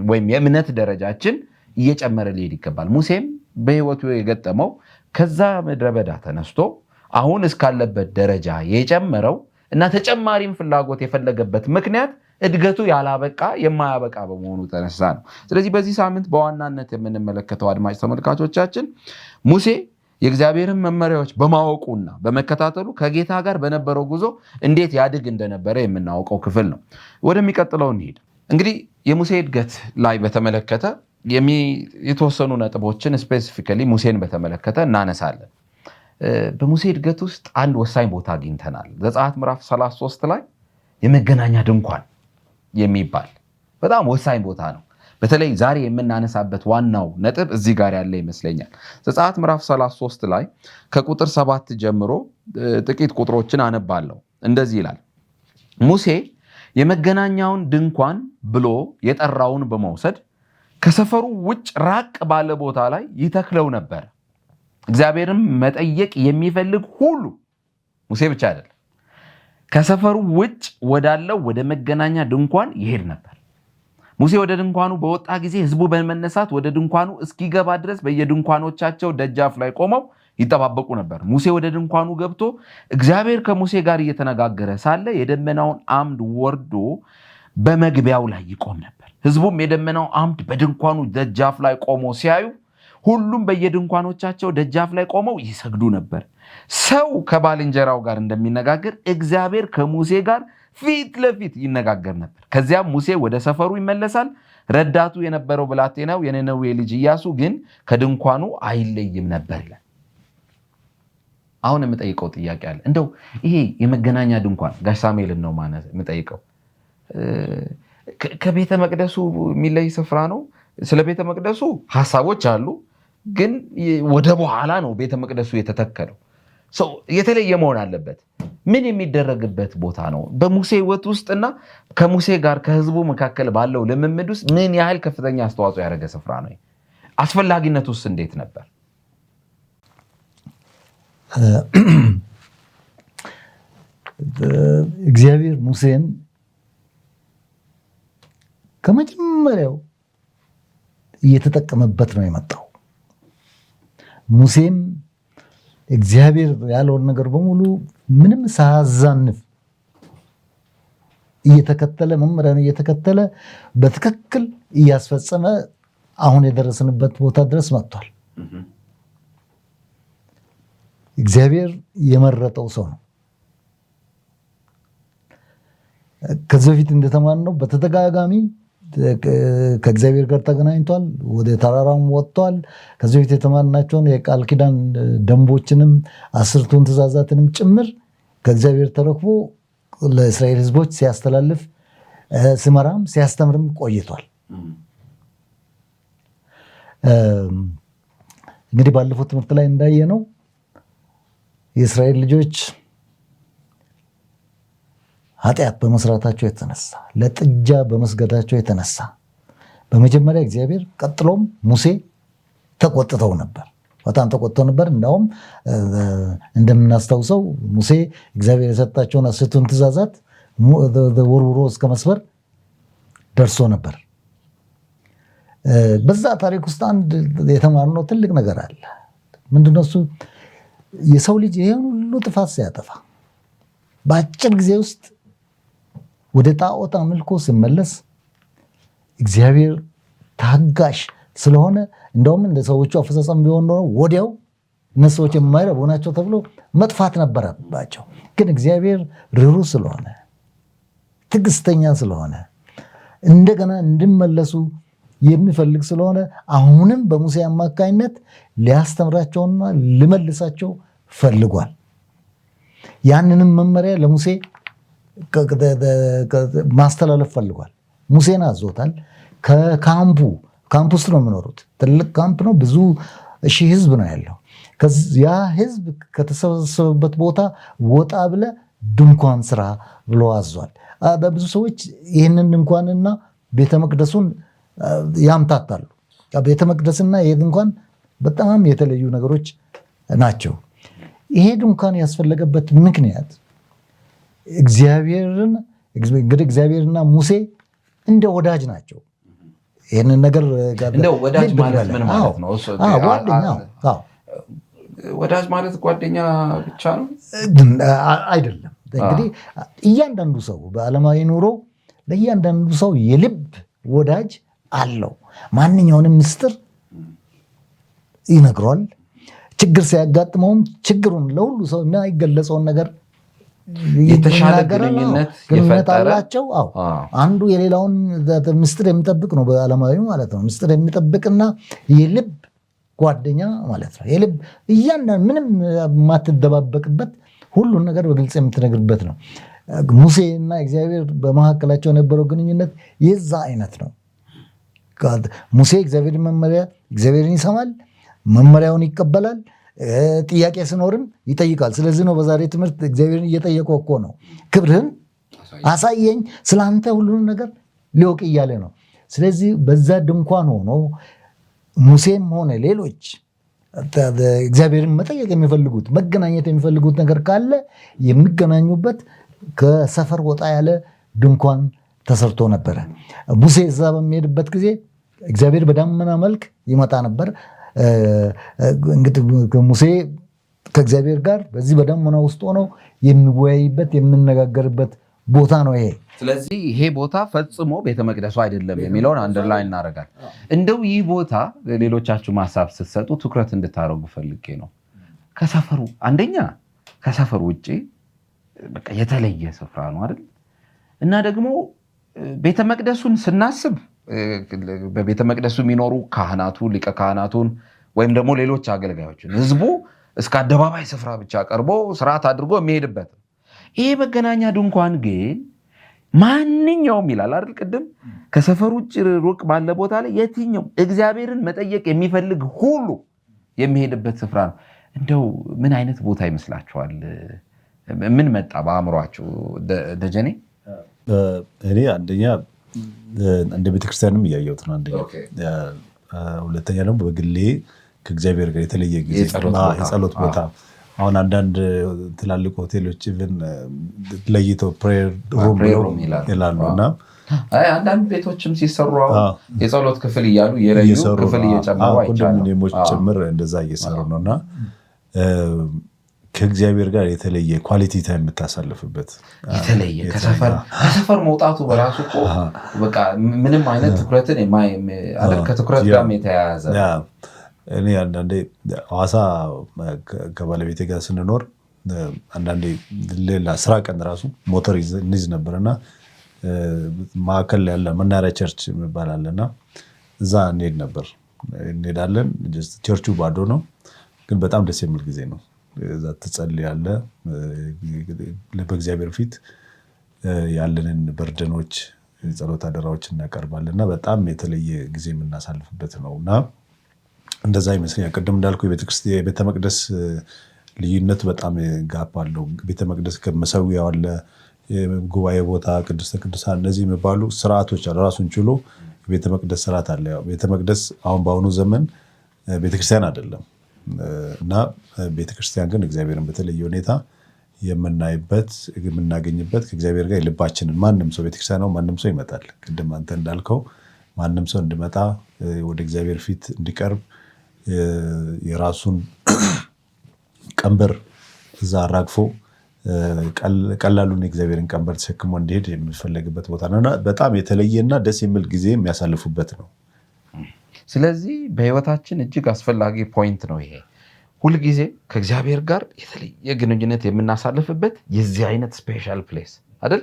ወይም የእምነት ደረጃችን እየጨመረ ሊሄድ ይገባል። ሙሴም በህይወቱ የገጠመው ከዛ ምድረ በዳ ተነስቶ አሁን እስካለበት ደረጃ የጨመረው እና ተጨማሪም ፍላጎት የፈለገበት ምክንያት እድገቱ ያላበቃ የማያበቃ በመሆኑ ተነሳ ነው። ስለዚህ በዚህ ሳምንት በዋናነት የምንመለከተው አድማጭ ተመልካቾቻችን ሙሴ የእግዚአብሔርን መመሪያዎች በማወቁና በመከታተሉ ከጌታ ጋር በነበረው ጉዞ እንዴት ያድግ እንደነበረ የምናውቀው ክፍል ነው። ወደሚቀጥለው እንሂድ። እንግዲህ የሙሴ እድገት ላይ በተመለከተ የተወሰኑ ነጥቦችን ስፔሲፊካሊ ሙሴን በተመለከተ እናነሳለን። በሙሴ እድገት ውስጥ አንድ ወሳኝ ቦታ አግኝተናል። ዘጸአት ምዕራፍ 33 ላይ የመገናኛ ድንኳን የሚባል በጣም ወሳኝ ቦታ ነው። በተለይ ዛሬ የምናነሳበት ዋናው ነጥብ እዚህ ጋር ያለ ይመስለኛል። ዘጸአት ምዕራፍ 33 ላይ ከቁጥር 7 ጀምሮ ጥቂት ቁጥሮችን አነባለሁ። እንደዚህ ይላል። ሙሴ የመገናኛውን ድንኳን ብሎ የጠራውን በመውሰድ ከሰፈሩ ውጭ ራቅ ባለ ቦታ ላይ ይተክለው ነበር። እግዚአብሔርም መጠየቅ የሚፈልግ ሁሉ ሙሴ ብቻ አይደለም፣ ከሰፈሩ ውጭ ወዳለው ወደ መገናኛ ድንኳን ይሄድ ነበር። ሙሴ ወደ ድንኳኑ በወጣ ጊዜ ሕዝቡ በመነሳት ወደ ድንኳኑ እስኪገባ ድረስ በየድንኳኖቻቸው ደጃፍ ላይ ቆመው ይጠባበቁ ነበር። ሙሴ ወደ ድንኳኑ ገብቶ እግዚአብሔር ከሙሴ ጋር እየተነጋገረ ሳለ የደመናውን አምድ ወርዶ በመግቢያው ላይ ይቆም ነበር። ሕዝቡም የደመናው አምድ በድንኳኑ ደጃፍ ላይ ቆሞ ሲያዩ ሁሉም በየድንኳኖቻቸው ደጃፍ ላይ ቆመው ይሰግዱ ነበር። ሰው ከባልንጀራው ጋር እንደሚነጋገር እግዚአብሔር ከሙሴ ጋር ፊት ለፊት ይነጋገር ነበር። ከዚያም ሙሴ ወደ ሰፈሩ ይመለሳል። ረዳቱ የነበረው ብላቴናው የነነዌ ልጅ ኢያሱ ግን ከድንኳኑ አይለይም ነበር ይላል። አሁን የምጠይቀው ጥያቄ አለ። እንደው ይሄ የመገናኛ ድንኳን ጋሽ ሳሙኤልን ነው ማለት የምጠይቀው፣ ከቤተ መቅደሱ የሚለይ ስፍራ ነው? ስለ ቤተ መቅደሱ ሐሳቦች አሉ፣ ግን ወደ በኋላ ነው ቤተ መቅደሱ የተተከለው። የተለየ መሆን አለበት። ምን የሚደረግበት ቦታ ነው? በሙሴ ሕይወት ውስጥና ከሙሴ ጋር ከህዝቡ መካከል ባለው ልምምድ ውስጥ ምን ያህል ከፍተኛ አስተዋጽኦ ያደረገ ስፍራ ነው? አስፈላጊነት ውስጥ እንዴት ነበር? እግዚአብሔር ሙሴን ከመጀመሪያው እየተጠቀመበት ነው የመጣው። ሙሴም እግዚአብሔር ያለውን ነገር በሙሉ ምንም ሳያዛንፍ እየተከተለ መመሪያን እየተከተለ በትክክል እያስፈጸመ አሁን የደረስንበት ቦታ ድረስ መጥቷል። እግዚአብሔር የመረጠው ሰው ነው። ከዚህ በፊት እንደተማርነው በተደጋጋሚ ከእግዚአብሔር ጋር ተገናኝቷል። ወደ ተራራም ወጥቷል። ከዚህ በፊት የተማርናቸውን የቃል ኪዳን ደንቦችንም 10ቱን ትእዛዛትንም ጭምር ከእግዚአብሔር ተረክቦ ለእስራኤል ሕዝቦች ሲያስተላልፍ ሲመራም ሲያስተምርም ቆይቷል። እንግዲህ ባለፈው ትምህርት ላይ እንዳየነው የእስራኤል ልጆች ኃጢአት በመስራታቸው የተነሳ ለጥጃ በመስገዳቸው የተነሳ በመጀመሪያ እግዚአብሔር ቀጥሎም ሙሴ ተቆጥተው ነበር። በጣም ተቆጥተው ነበር። እንዳውም እንደምናስታውሰው ሙሴ እግዚአብሔር የሰጣቸውን 10ቱን ትእዛዛት ወርውሮ እስከ መስበር ደርሶ ነበር። በዛ ታሪክ ውስጥ አንድ የተማርነው ትልቅ ነገር አለ። ምንድነው እሱ? የሰው ልጅ ይሄን ሁሉ ጥፋት ሲያጠፋ በአጭር ጊዜ ውስጥ ወደ ጣዖት አምልኮ ሲመለስ እግዚአብሔር ታጋሽ ስለሆነ እንደውም እንደ ሰዎቹ አፈጻጸም ቢሆን ኖሮ ወዲያው እነሱ ሰዎች የማይረቡ ናቸው ተብሎ መጥፋት ነበረባቸው። ግን እግዚአብሔር ርኅሩህ ስለሆነ ትዕግስተኛ ስለሆነ እንደገና እንዲመለሱ የሚፈልግ ስለሆነ አሁንም በሙሴ አማካይነት ሊያስተምራቸውና ሊመልሳቸው ፈልጓል። ያንንም መመሪያ ለሙሴ ማስተላለፍ ፈልጓል። ሙሴን አዞታል። ከካምፕ ውስጥ ነው የሚኖሩት። ትልቅ ካምፕ ነው። ብዙ ሺህ ህዝብ ነው ያለው። ያ ህዝብ ከተሰበሰበበት ቦታ ወጣ ብለ ድንኳን ስራ ብሎ አዟል። በብዙ ሰዎች ይህንን ድንኳንና ቤተ መቅደሱን ያምታታሉ። ቤተ መቅደስና ይህ ድንኳን በጣም የተለዩ ነገሮች ናቸው። ይሄ ድንኳን ያስፈለገበት ምክንያት እግዚአብሔርና ሙሴ እንደ ወዳጅ ናቸው። ይህንን ነገር እንደው ወዳጅ ማለት ምን ማለት ነው? ወዳጅ ማለት ጓደኛ ብቻ ነው አይደለም። እንግዲህ እያንዳንዱ ሰው በዓለማዊ ኑሮ ለእያንዳንዱ ሰው የልብ ወዳጅ አለው። ማንኛውንም ምስጢር ይነግሯል። ችግር ሲያጋጥመውም ችግሩን ለሁሉ ሰው የማይገለጸውን ነገር የተሻለ ግንኙነት አላቸው። አንዱ የሌላውን ምስጢር የሚጠብቅ ነው በዓለማዊ ማለት ነው። ምስጢር የሚጠብቅና የልብ ጓደኛ ማለት ነው። የልብ እያንዳንዱ ምንም የማትደባበቅበት ሁሉን ነገር በግልጽ የምትነግርበት ነው። ሙሴ እና እግዚአብሔር በመካከላቸው የነበረው ግንኙነት የዛ አይነት ነው። ሙሴ እግዚአብሔርን መመሪያ እግዚአብሔርን ይሰማል፣ መመሪያውን ይቀበላል፣ ጥያቄ ሲኖርም ይጠይቃል። ስለዚህ ነው በዛሬ ትምህርት እግዚአብሔርን እየጠየቀው እኮ ነው። ክብርህን አሳየኝ፣ ስለአንተ ሁሉንም ነገር ሊወቅ እያለ ነው። ስለዚህ በዛ ድንኳን ሆኖ ሙሴም ሆነ ሌሎች እግዚአብሔርን መጠየቅ የሚፈልጉት መገናኘት የሚፈልጉት ነገር ካለ የሚገናኙበት ከሰፈር ወጣ ያለ ድንኳን ተሰርቶ ነበረ። ሙሴ እዛ በሚሄድበት ጊዜ እግዚአብሔር በዳመና መልክ ይመጣ ነበር። እንግዲህ ሙሴ ከእግዚአብሔር ጋር በዚህ በዳመና ውስጥ ሆኖ የሚወያይበት የሚነጋገርበት ቦታ ነው ይሄ። ስለዚህ ይሄ ቦታ ፈጽሞ ቤተ መቅደሱ አይደለም የሚለውን አንደርላይን እናደርጋል። እንደው ይህ ቦታ ሌሎቻችሁ ማሳብ ስትሰጡ ትኩረት እንድታደርጉ ፈልጌ ነው። ከሰፈሩ አንደኛ ከሰፈሩ ውጭ በቃ የተለየ ስፍራ ነው አይደል? እና ደግሞ ቤተ መቅደሱን ስናስብ በቤተ መቅደሱ የሚኖሩ ካህናቱ ሊቀ ካህናቱን ወይም ደግሞ ሌሎች አገልጋዮችን ህዝቡ እስከ አደባባይ ስፍራ ብቻ ቀርቦ ስርዓት አድርጎ የሚሄድበት ነው። ይሄ መገናኛ ድንኳን ግን ማንኛውም ይላል አይደል? ቅድም ከሰፈሩ ውጭ ሩቅ ባለ ቦታ ላይ የትኛው እግዚአብሔርን መጠየቅ የሚፈልግ ሁሉ የሚሄድበት ስፍራ ነው። እንደው ምን አይነት ቦታ ይመስላችኋል? ምን መጣ በአእምሯችሁ? ደጀኔ? እኔ አንደኛ እንደ ቤተክርስቲያንም እያየሁት ነው። አንደኛ ሁለተኛ ደግሞ በግሌ ከእግዚአብሔር ጋር የተለየ ጊዜ የጸሎት ቦታ አሁን አንዳንድ ትላልቅ ሆቴሎች ኢቭን ለይተው ፕሬየር ሩም ይላሉ እና አንዳንድ ቤቶችም ሲሰሩ የጸሎት ክፍል እያሉ የለዩ ክፍል እየጨመሩ ኮንዶሚኒየሞች ጭምር እንደዛ እየሰሩ ነው እና ከእግዚአብሔር ጋር የተለየ ኳሊቲ ታይም የምታሳልፍበት የተለየ ከሰፈር መውጣቱ በራሱ እኮ በቃ ምንም አይነት ትኩረትን ከትኩረት ጋር የተያያዘ እኔ አንዳንዴ ሐዋሳ ከባለቤቴ ጋር ስንኖር አንዳንዴ ሌላ ስራ ቀን ራሱ ሞተር እንይዝ ነበርና ማዕከል ያለ መናሪያ ቸርች የሚባል አለና እዛ እንሄዳለን። ቸርቹ ባዶ ነው፣ ግን በጣም ደስ የሚል ጊዜ ነው። እዛ ትጸልያለህ፣ በእግዚአብሔር ፊት ያለንን በርደኖች ጸሎት አደራዎች እናቀርባለን እና በጣም የተለየ ጊዜ የምናሳልፍበት ነው እና እንደዛ ይመስለኛል። ቅድም እንዳልኩ የቤተ መቅደስ ልዩነት በጣም ጋፕ አለው። ቤተ መቅደስ ከመሰዊያው አለ፣ ጉባኤ ቦታ፣ ቅድስተ ቅዱሳን፣ እነዚህ የሚባሉ ስርዓቶች አሉ። ራሱን ችሎ ቤተ መቅደስ ስርዓት አለ። ቤተ መቅደስ አሁን በአሁኑ ዘመን ቤተክርስቲያን አይደለም እና ቤተክርስቲያን ግን እግዚአብሔርን በተለየ ሁኔታ የምናይበት የምናገኝበት ከእግዚአብሔር ጋር የልባችንን ማንም ሰው ቤተክርስቲያን ነው ማንም ሰው ይመጣል። ቅድም አንተ እንዳልከው ማንም ሰው እንዲመጣ ወደ እግዚአብሔር ፊት እንዲቀርብ የራሱን ቀንበር እዛ አራግፎ ቀላሉን የእግዚአብሔርን ቀንበር ተሸክሞ እንዲሄድ የሚፈለግበት ቦታ ነው እና በጣም የተለየና ደስ የሚል ጊዜ የሚያሳልፉበት ነው። ስለዚህ በህይወታችን እጅግ አስፈላጊ ፖይንት ነው ይሄ። ሁልጊዜ ከእግዚአብሔር ጋር የተለየ ግንኙነት የምናሳልፍበት የዚህ አይነት ስፔሻል ፕሌስ አይደል?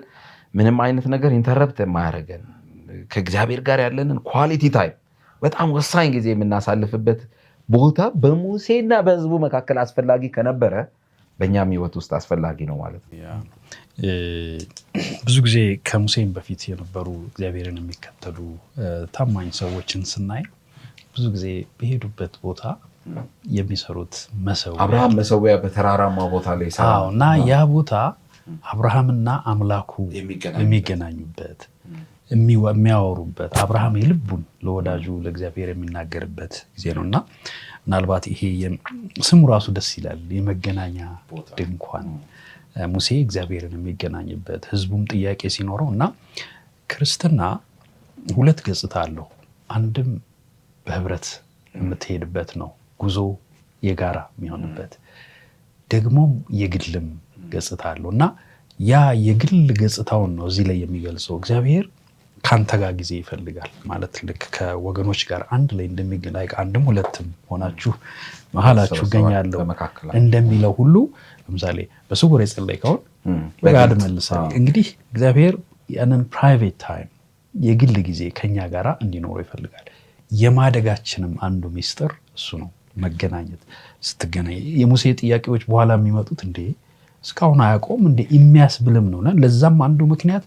ምንም አይነት ነገር ኢንተረፕት የማያደርገን ከእግዚአብሔር ጋር ያለንን ኳሊቲ ታይም በጣም ወሳኝ ጊዜ የምናሳልፍበት ቦታ በሙሴና በህዝቡ መካከል አስፈላጊ ከነበረ በእኛም ህይወት ውስጥ አስፈላጊ ነው ማለት ነው። ብዙ ጊዜ ከሙሴም በፊት የነበሩ እግዚአብሔርን የሚከተሉ ታማኝ ሰዎችን ስናይ ብዙ ጊዜ በሄዱበት ቦታ የሚሰሩት መሰዊያ አብርሃም መሰዊያ በተራራማ ቦታ ላይ ሰራው እና ያ ቦታ አብርሃምና አምላኩ የሚገናኙበት የሚያወሩበት አብርሃም የልቡን ለወዳጁ ለእግዚአብሔር የሚናገርበት ጊዜ ነውና ምናልባት ይሄ ስሙ ራሱ ደስ ይላል፣ የመገናኛ ድንኳን ሙሴ እግዚአብሔርን የሚገናኝበት ህዝቡም ጥያቄ ሲኖረው እና ክርስትና ሁለት ገጽታ አለው። አንድም በህብረት የምትሄድበት ነው፣ ጉዞ የጋራ የሚሆንበት ደግሞ የግልም ገጽታ አለው እና ያ የግል ገጽታውን ነው እዚህ ላይ የሚገልጸው። እግዚአብሔር ካንተ ጋር ጊዜ ይፈልጋል ማለት ልክ ከወገኖች ጋር አንድ ላይ እንደሚገናኝ አንድም ሁለትም ሆናችሁ መሀላችሁ እገኛለሁ እንደሚለው ሁሉ ለምሳሌ በስውር የጸለይከውን በጋድ መልሰህ እንግዲህ እግዚአብሔር ያንን ፕራይቬት ታይም የግል ጊዜ ከኛ ጋር እንዲኖር ይፈልጋል። የማደጋችንም አንዱ ሚስጥር እሱ ነው። መገናኘት ስትገናኝ የሙሴ ጥያቄዎች በኋላ የሚመጡት እንዴ እስካሁን አያውቀውም እንዴ የሚያስብልም ነውና ለዛም አንዱ ምክንያት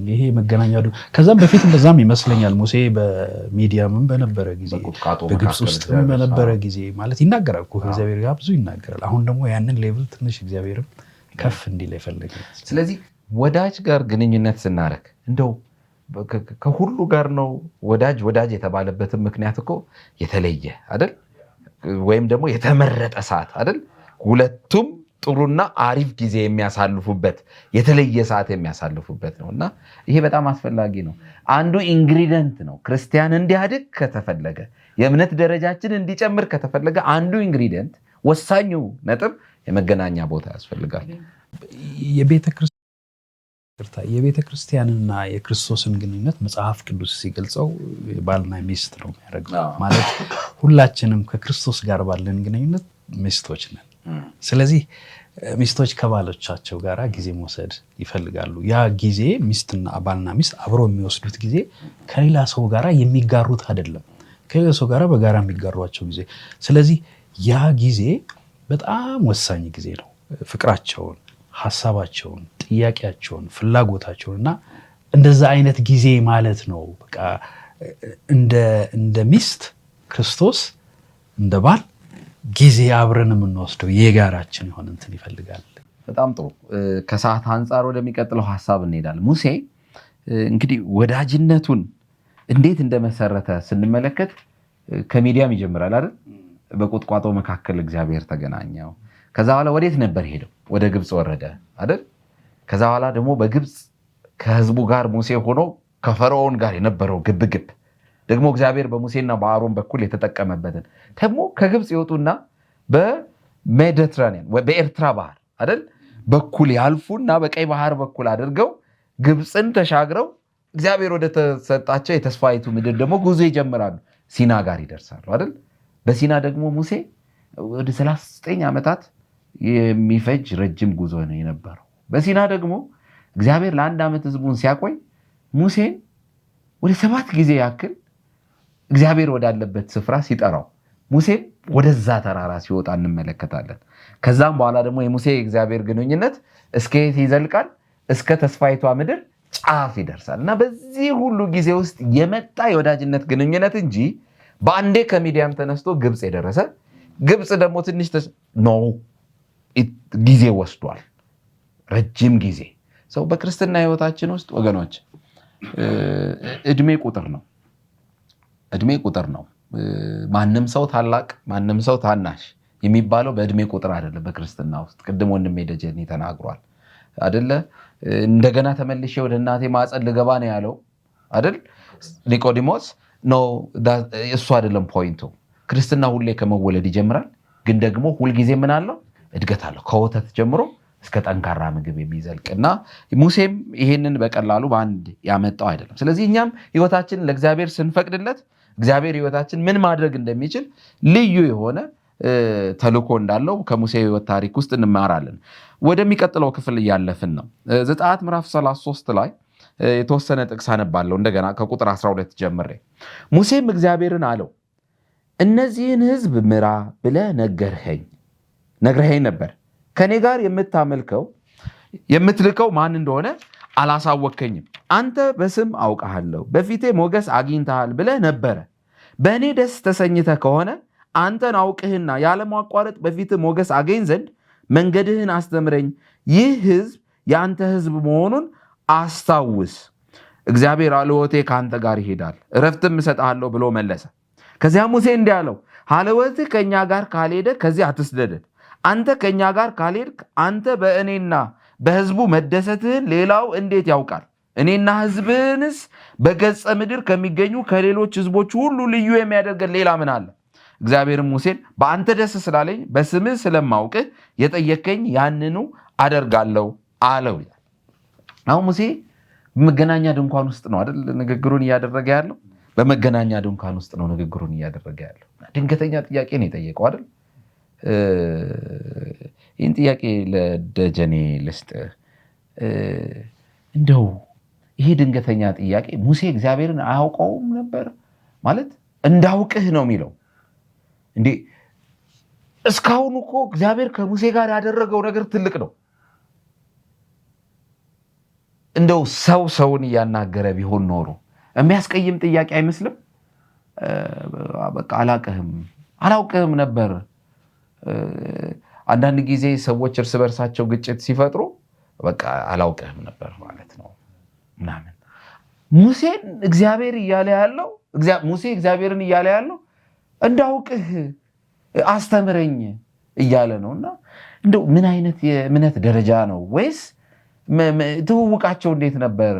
ይሄ መገናኛ ከዛም በፊት እንደዛም ይመስለኛል ሙሴ በሚዲያምም በነበረ ጊዜ በግብጽ ውስጥ በነበረ ጊዜ ማለት ይናገራል እኮ እግዚአብሔር ጋር ብዙ ይናገራል። አሁን ደግሞ ያንን ሌቭል ትንሽ እግዚአብሔርም ከፍ እንዲል ይፈልጋል። ስለዚህ ወዳጅ ጋር ግንኙነት ስናረግ እንደው ከሁሉ ጋር ነው ወዳጅ የተባለበትም ምክንያት እኮ የተለየ አይደል ወይም ደግሞ የተመረጠ ሰዓት አይደል ሁለቱም ጥሩና አሪፍ ጊዜ የሚያሳልፉበት የተለየ ሰዓት የሚያሳልፉበት ነውና ይሄ በጣም አስፈላጊ ነው። አንዱ ኢንግሪዲየንት ነው። ክርስቲያን እንዲያድግ ከተፈለገ የእምነት ደረጃችን እንዲጨምር ከተፈለገ አንዱ ኢንግሪዲየንት ወሳኙ ነጥብ የመገናኛ ቦታ ያስፈልጋል። የቤተ ክርስቲያንና የክርስቶስን ግንኙነት መጽሐፍ ቅዱስ ሲገልጸው ባልና ሚስት ነው የሚያደርገው። ማለት ሁላችንም ከክርስቶስ ጋር ባለን ግንኙነት ሚስቶች ነን። ስለዚህ ሚስቶች ከባሎቻቸው ጋር ጊዜ መውሰድ ይፈልጋሉ። ያ ጊዜ ሚስትና ባልና ሚስት አብረው የሚወስዱት ጊዜ ከሌላ ሰው ጋር የሚጋሩት አይደለም፣ ከሌላ ሰው ጋር በጋራ የሚጋሯቸው ጊዜ። ስለዚህ ያ ጊዜ በጣም ወሳኝ ጊዜ ነው። ፍቅራቸውን፣ ሐሳባቸውን፣ ጥያቄያቸውን፣ ፍላጎታቸውን እና እንደዛ አይነት ጊዜ ማለት ነው። በቃ እንደ ሚስት ክርስቶስ እንደ ባል ጊዜ አብረን የምንወስደው የጋራችን የሆነ እንትን ይፈልጋል። በጣም ጥሩ። ከሰዓት አንጻር ወደሚቀጥለው ሐሳብ እንሄዳለን። ሙሴ እንግዲህ ወዳጅነቱን እንዴት እንደመሰረተ ስንመለከት ከሚዲያም ይጀምራል አይደል? በቁጥቋጦ መካከል እግዚአብሔር ተገናኘው። ከዛ በኋላ ወዴት ነበር ሄደው? ወደ ግብጽ ወረደ አይደል? ከዛ በኋላ ደግሞ በግብጽ ከህዝቡ ጋር ሙሴ ሆኖ ከፈርዖን ጋር የነበረው ግብግብ ደግሞ እግዚአብሔር በሙሴና በአሮን በኩል የተጠቀመበትን ደግሞ ከግብጽ ይወጡና በሜዲትራኒያን በኤርትራ ባህር አይደል በኩል ያልፉና በቀይ ባህር በኩል አድርገው ግብጽን ተሻግረው እግዚአብሔር ወደ ተሰጣቸው የተስፋይቱ ምድር ደግሞ ጉዞ ይጀምራሉ። ሲና ጋር ይደርሳሉ አይደል? በሲና ደግሞ ሙሴ ወደ 39 ዓመታት የሚፈጅ ረጅም ጉዞ ነው የነበረው። በሲና ደግሞ እግዚአብሔር ለአንድ ዓመት ህዝቡን ሲያቆይ ሙሴን ወደ 7 ጊዜ ያክል እግዚአብሔር ወዳለበት ስፍራ ሲጠራው ሙሴ ወደዛ ተራራ ሲወጣ እንመለከታለን። ከዛም በኋላ ደግሞ የሙሴ እግዚአብሔር ግንኙነት እስከ የት ይዘልቃል? እስከ ተስፋይቷ ምድር ጫፍ ይደርሳል። እና በዚህ ሁሉ ጊዜ ውስጥ የመጣ የወዳጅነት ግንኙነት እንጂ በአንዴ ከሚዲያም ተነስቶ ግብጽ የደረሰ ግብጽ ደግሞ ትንሽ ነው ጊዜ ወስዷል። ረጅም ጊዜ ሰው በክርስትና ህይወታችን ውስጥ ወገኖች እድሜ ቁጥር ነው። እድሜ ቁጥር ነው። ማንም ሰው ታላቅ ማንም ሰው ታናሽ የሚባለው በእድሜ ቁጥር አይደለም። በክርስትና ውስጥ ቅድም ወንድሜ ደጀኔ ተናግሯል አይደለ? እንደገና ተመልሼ ወደ እናቴ ማፀን ልገባ ነው ያለው አይደል? ኒቆዲሞስ ነው እሱ አይደለም ፖይንቱ። ክርስትና ሁሌ ከመወለድ ይጀምራል፣ ግን ደግሞ ሁልጊዜ ምን አለው? እድገት አለው። ከወተት ጀምሮ እስከ ጠንካራ ምግብ የሚዘልቅና ሙሴም ይሄንን በቀላሉ በአንድ ያመጣው አይደለም። ስለዚህ እኛም ህይወታችንን ለእግዚአብሔር ስንፈቅድለት እግዚአብሔር ህይወታችን ምን ማድረግ እንደሚችል ልዩ የሆነ ተልእኮ እንዳለው ከሙሴ ህይወት ታሪክ ውስጥ እንማራለን። ወደሚቀጥለው ክፍል እያለፍን ነው። ዘጸአት ምዕራፍ 33 ላይ የተወሰነ ጥቅስ አነባለሁ እንደገና ከቁጥር 12 ጀምሬ። ሙሴም እግዚአብሔርን አለው እነዚህን ህዝብ ምራ ብለህ ነግረኸኝ ነበር። ከኔ ጋር የምትልከው ማን እንደሆነ አላሳወከኝም። አንተ በስም አውቃለሁ፣ በፊቴ ሞገስ አግኝተሃል ብለህ ነበረ። በእኔ ደስ ተሰኝተህ ከሆነ አንተን አውቅህና ያለማቋረጥ በፊት ሞገስ አገኝ ዘንድ መንገድህን አስተምረኝ። ይህ ህዝብ የአንተ ህዝብ መሆኑን አስታውስ። እግዚአብሔር አልወቴ ከአንተ ጋር ይሄዳል፣ እረፍትም እሰጥሃለሁ ብሎ መለሰ። ከዚያ ሙሴ እንዲህ አለው፣ አልወትህ ከእኛ ጋር ካልሄደ ከዚህ አትስደደን። አንተ ከእኛ ጋር ካልሄድክ አንተ በእኔና በህዝቡ መደሰትህን ሌላው እንዴት ያውቃል? እኔና ህዝብህንስ በገጸ ምድር ከሚገኙ ከሌሎች ህዝቦች ሁሉ ልዩ የሚያደርገን ሌላ ምን አለ? እግዚአብሔርም ሙሴን በአንተ ደስ ስላለኝ በስምህ ስለማውቅህ የጠየከኝ ያንኑ አደርጋለሁ አለው። አሁን ሙሴ በመገናኛ ድንኳን ውስጥ ነው አይደል ንግግሩን እያደረገ ያለው? በመገናኛ ድንኳን ውስጥ ነው ንግግሩን እያደረገ ያለው። ድንገተኛ ጥያቄ ነው የጠየቀው አይደል? ይህን ጥያቄ ለደጀኔ ልስጥ። እንደው ይሄ ድንገተኛ ጥያቄ ሙሴ እግዚአብሔርን አያውቀውም ነበር ማለት? እንዳውቅህ ነው የሚለው እንዴ? እስካሁን እኮ እግዚአብሔር ከሙሴ ጋር ያደረገው ነገር ትልቅ ነው። እንደው ሰውን እያናገረ ቢሆን ኖሮ የሚያስቀይም ጥያቄ አይመስልም? በቃ አላውቅህም ነበር። አንዳንድ ጊዜ ሰዎች እርስ በርሳቸው ግጭት ሲፈጥሩ በቃ አላውቅህም ነበር ማለት ነው ምናምን። ሙሴን እግዚአብሔር እያለ ያለው ሙሴ እግዚአብሔርን እያለ ያለው እንዳውቅህ አስተምረኝ እያለ ነውና እንደው ምን አይነት የእምነት ደረጃ ነው? ወይስ ትውውቃቸው እንዴት ነበር?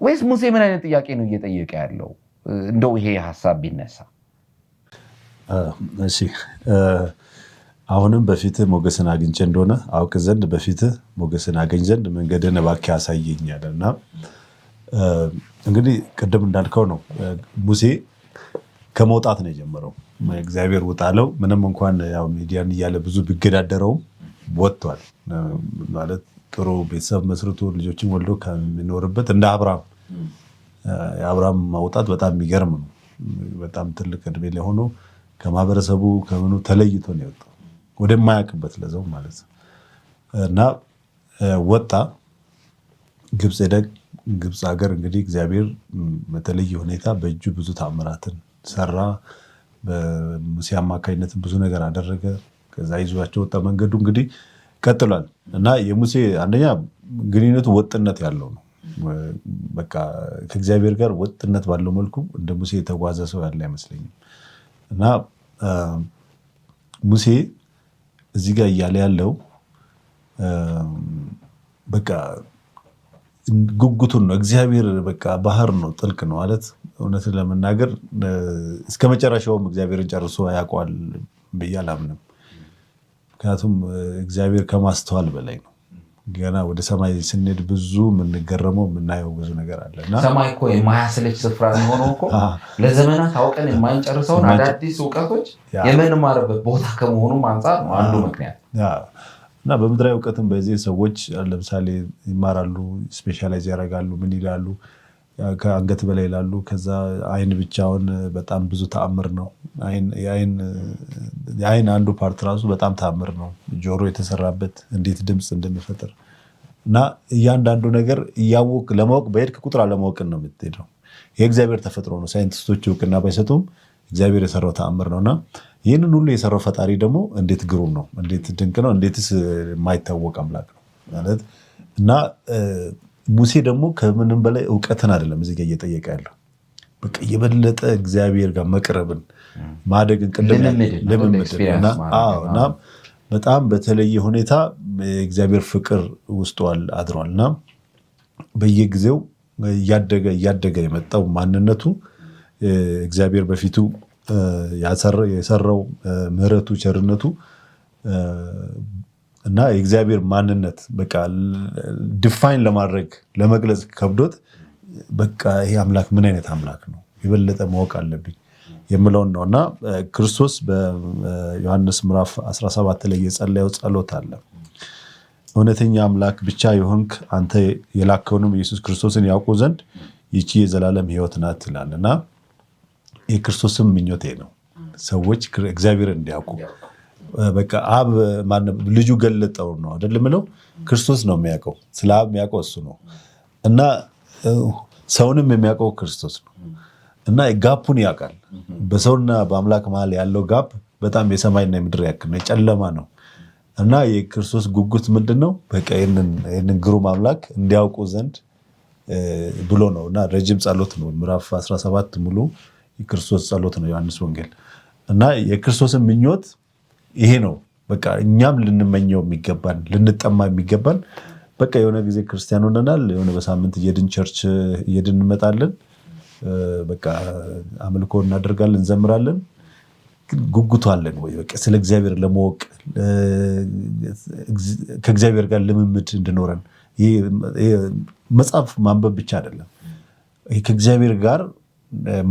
ወይስ ሙሴ ምን አይነት ጥያቄ ነው እየጠየቀ ያለው? እንደው ይሄ ሐሳብ ቢነሳ። እሺ አሁንም በፊትህ ሞገስን አግኝቼ እንደሆነ አውቅ ዘንድ በፊትህ ሞገስን አገኝ ዘንድ መንገድን እባክህ አሳየኝ አለና እንግዲህ ቅድም እንዳልከው ነው ሙሴ ከመውጣት ነው የጀመረው። እግዚአብሔር ውጣ አለው። ምንም እንኳን ያው ሚዲያን እያለ ብዙ ቢገዳደረውም ወጥቷል ማለት ጥሩ ቤተሰብ መስርቶ ልጆችን ወልዶ ከሚኖርበት እንደ የአብርሃም መውጣት በጣም የሚገርም ነው። በጣም ትልቅ እድሜ ላይ ሆኖ ከማህበረሰቡ ከምኑ ተለይቶ ነው የወጣው ወደማያውቅበት ለዛው ማለት ነው። እና ወጣ ግብፅ ሄደ። ግብፅ ሀገር እንግዲህ እግዚአብሔር በተለየ ሁኔታ በእጁ ብዙ ተአምራትን ሰራ። በሙሴ አማካኝነት ብዙ ነገር አደረገ። ከዛ ይዟቸው ወጣ። መንገዱ እንግዲህ ቀጥሏል እና የሙሴ አንደኛ ግንኙነቱ ወጥነት ያለው ነው። በቃ ከእግዚአብሔር ጋር ወጥነት ባለው መልኩ እንደ ሙሴ የተጓዘ ሰው ያለ አይመስለኝም። እና ሙሴ እዚህ ጋር እያለ ያለው በቃ ጉጉቱን ነው። እግዚአብሔር በቃ ባህር ነው፣ ጥልቅ ነው ማለት እውነትን ለመናገር እስከ መጨረሻውም እግዚአብሔርን ጨርሶ ያውቀዋል ብዬ አላምንም። ምክንያቱም እግዚአብሔር ከማስተዋል በላይ ነው። ገና ወደ ሰማይ ስንሄድ ብዙ የምንገረመው የምናየው ብዙ ነገር አለ እና ሰማይ እኮ የማያስለች ስፍራ የሚሆነው እኮ ለዘመናት አውቀን የማንጨርሰውን አዳዲስ እውቀቶች የምንማርበት ቦታ ከመሆኑም አንጻር ነው አንዱ ምክንያት። እና በምድራዊ እውቀትም በዚህ ሰዎች ለምሳሌ ይማራሉ፣ ስፔሻላይዝ ያደርጋሉ፣ ምን ይላሉ፣ ከአንገት በላይ ይላሉ። ከዛ አይን ብቻውን በጣም ብዙ ተአምር ነው። የአይን አንዱ ፓርት ራሱ በጣም ተአምር ነው። ጆሮ የተሰራበት እንዴት ድምፅ እንደሚፈጥር እና እያንዳንዱ ነገር እያወቅ ለማወቅ በሄድክ ቁጥር አለማወቅን ነው የምትሄደው። የእግዚአብሔር ተፈጥሮ ነው። ሳይንቲስቶች እውቅና ባይሰጡም እግዚአብሔር የሰራው ተአምር ነውና ይህንን ሁሉ የሰራው ፈጣሪ ደግሞ እንዴት ግሩም ነው፣ እንዴት ድንቅ ነው፣ እንዴትስ የማይታወቅ አምላክ ነው ማለት እና ሙሴ ደግሞ ከምንም በላይ እውቀትን አይደለም እዚህ ጋር እየጠየቀ ያለው በቃ የበለጠ እግዚአብሔር ጋር መቅረብን ማደግን ልምምድና በጣም በተለየ ሁኔታ የእግዚአብሔር ፍቅር ውስጡ አድሯል እና በየጊዜው እያደገ የመጣው ማንነቱ እግዚአብሔር በፊቱ የሰራው ምሕረቱ ቸርነቱ እና የእግዚአብሔር ማንነት በቃ ዲፋይን ለማድረግ ለመግለጽ ከብዶት በቃ ይሄ አምላክ ምን አይነት አምላክ ነው የበለጠ ማወቅ አለብኝ የምለውን ነው እና ክርስቶስ በዮሐንስ ምዕራፍ 17 ላይ የጸለየው ጸሎት አለ። እውነተኛ አምላክ ብቻ የሆንክ አንተ የላከውንም ኢየሱስ ክርስቶስን ያውቁ ዘንድ ይቺ የዘላለም ሕይወት ናት ይላል እና የክርስቶስም ምኞቴ ነው ሰዎች እግዚአብሔር እንዲያውቁ በቃ አብ ልጁ ገለጠው ነው አይደለም ነው ክርስቶስ ነው የሚያውቀው። ስለ አብ የሚያውቀው እሱ ነው እና ሰውንም የሚያውቀው ክርስቶስ ነው እና ጋፑን ያውቃል። በሰውና በአምላክ መሀል ያለው ጋፕ በጣም የሰማይና የምድር ያክል ነው፣ ጨለማ ነው እና የክርስቶስ ጉጉት ምንድነው? በቃ ይህንን ግሩም አምላክ እንዲያውቁ ዘንድ ብሎ ነው እና ረጅም ጸሎት ነው። ምዕራፍ 17 ሙሉ የክርስቶስ ጸሎት ነው ዮሐንስ ወንጌል እና የክርስቶስን ምኞት ይሄ ነው። በቃ እኛም ልንመኘው የሚገባን ልንጠማ የሚገባን በቃ የሆነ ጊዜ ክርስቲያን ሆነናል፣ የሆነ በሳምንት እየድን ቸርች እየድን እንመጣለን፣ በቃ አምልኮ እናደርጋለን፣ እንዘምራለን። ጉጉቱ አለን ወይ? በቃ ስለ እግዚአብሔር ለማወቅ ከእግዚአብሔር ጋር ልምምድ እንድኖረን መጽሐፍ ማንበብ ብቻ አይደለም፣ ከእግዚአብሔር ጋር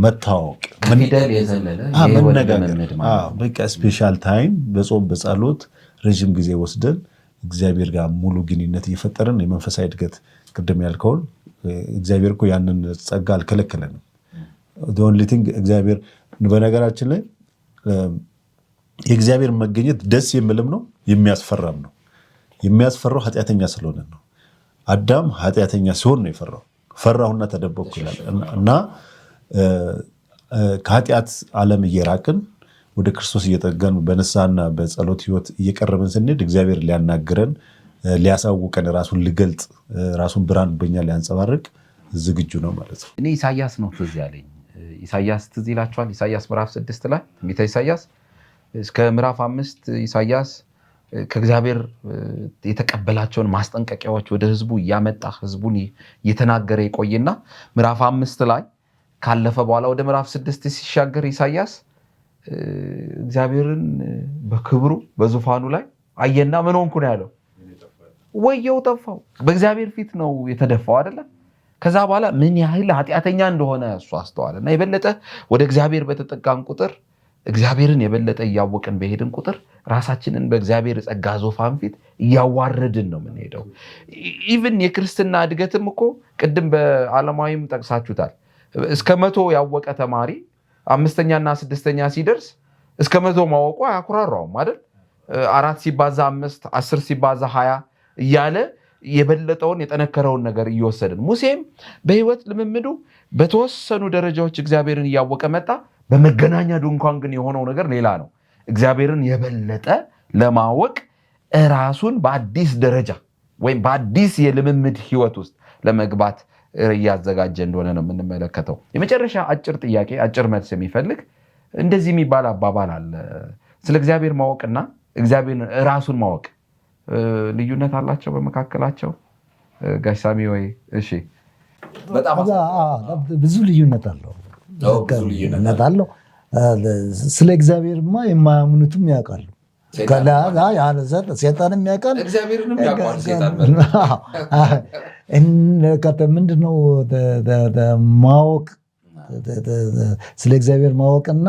መታወቅ ከፊደል የዘለለ መነጋገር በቃ ስፔሻል ታይም በጾም በጸሎት ረዥም ጊዜ ወስደን እግዚአብሔር ጋር ሙሉ ግንኙነት እየፈጠርን የመንፈሳዊ እድገት ቅድም ያልከውን እግዚአብሔር እኮ ያንን ጸጋ አልከለከለንም። ኦንሊ ቲንግ እግዚአብሔር በነገራችን ላይ የእግዚአብሔር መገኘት ደስ የሚልም ነው የሚያስፈራም ነው። የሚያስፈራው ኃጢአተኛ ስለሆነ ነው። አዳም ኃጢአተኛ ሲሆን ነው የፈራው። ፈራሁና ተደበቅኩ ይላል እና ከኃጢአት ዓለም እየራቅን ወደ ክርስቶስ እየጠጋን በንስሐና በጸሎት ህይወት እየቀረብን ስንሄድ እግዚአብሔር ሊያናግረን ሊያሳውቀን ራሱን ሊገልጥ ራሱን ብርሃን በእኛ ሊያንጸባርቅ ዝግጁ ነው ማለት ነው። እኔ ኢሳያስ ነው ትዝ ያለኝ። ኢሳያስ ትዝ ይላችኋል? ኢሳያስ ምዕራፍ 6 ላይ ትንቢተ ኢሳያስ እስከ ምዕራፍ 5 ኢሳያስ ከእግዚአብሔር የተቀበላቸውን ማስጠንቀቂያዎች ወደ ህዝቡ እያመጣ ህዝቡን እየተናገረ ይቆይና ምዕራፍ 5 ላይ ካለፈ በኋላ ወደ ምዕራፍ 6 ሲሻገር ኢሳያስ እግዚአብሔርን በክብሩ በዙፋኑ ላይ አየና ምን ሆንኩ ነው ያለው? ወየው ጠፋው። በእግዚአብሔር ፊት ነው የተደፋው አይደለ? ከዛ በኋላ ምን ያህል ኃጢአተኛ እንደሆነ እሱ አስተዋለና የበለጠ ወደ እግዚአብሔር በተጠጋን ቁጥር እግዚአብሔርን የበለጠ እያወቅን በሄድን ቁጥር ራሳችንን በእግዚአብሔር ጸጋ ዙፋን ፊት እያዋረድን ነው የምንሄደው። ኢቭን የክርስትና እድገትም እኮ ቅድም በዓለማዊም ጠቅሳችሁታል። እስከ 100 ያወቀ ተማሪ 5ኛና 6ኛ ሲደርስ እስከ 100 ማወቁ አያኩራራውም አይደል? 4 ሲባዛ 5 10 ሲባዛ 20 እያለ የበለጠውን የጠነከረውን ነገር እየወሰድን ሙሴም በህይወት ልምምዱ በተወሰኑ ደረጃዎች እግዚአብሔርን እያወቀ መጣ። በመገናኛ ድንኳን ግን የሆነው ነገር ሌላ ነው። እግዚአብሔርን የበለጠ ለማወቅ ራሱን በአዲስ ደረጃ ወይም በአዲስ የልምምድ ህይወት ውስጥ ለመግባት እያዘጋጀ እንደሆነ ነው የምንመለከተው። የመጨረሻ አጭር ጥያቄ አጭር መልስ የሚፈልግ እንደዚህ የሚባል አባባል አለ። ስለ እግዚአብሔር ማወቅና እግዚአብሔር ራሱን ማወቅ ልዩነት አላቸው በመካከላቸው? ጋሽ ሳሚ ወይ? እሺ፣ በጣም ብዙ ልዩነት አለው። ስለ እግዚአብሔርማ የማያምኑትም ያውቃሉ። ሴጣንም ያውቃል፣ ምንድነው ማወቅ? ስለ እግዚአብሔር ማወቅና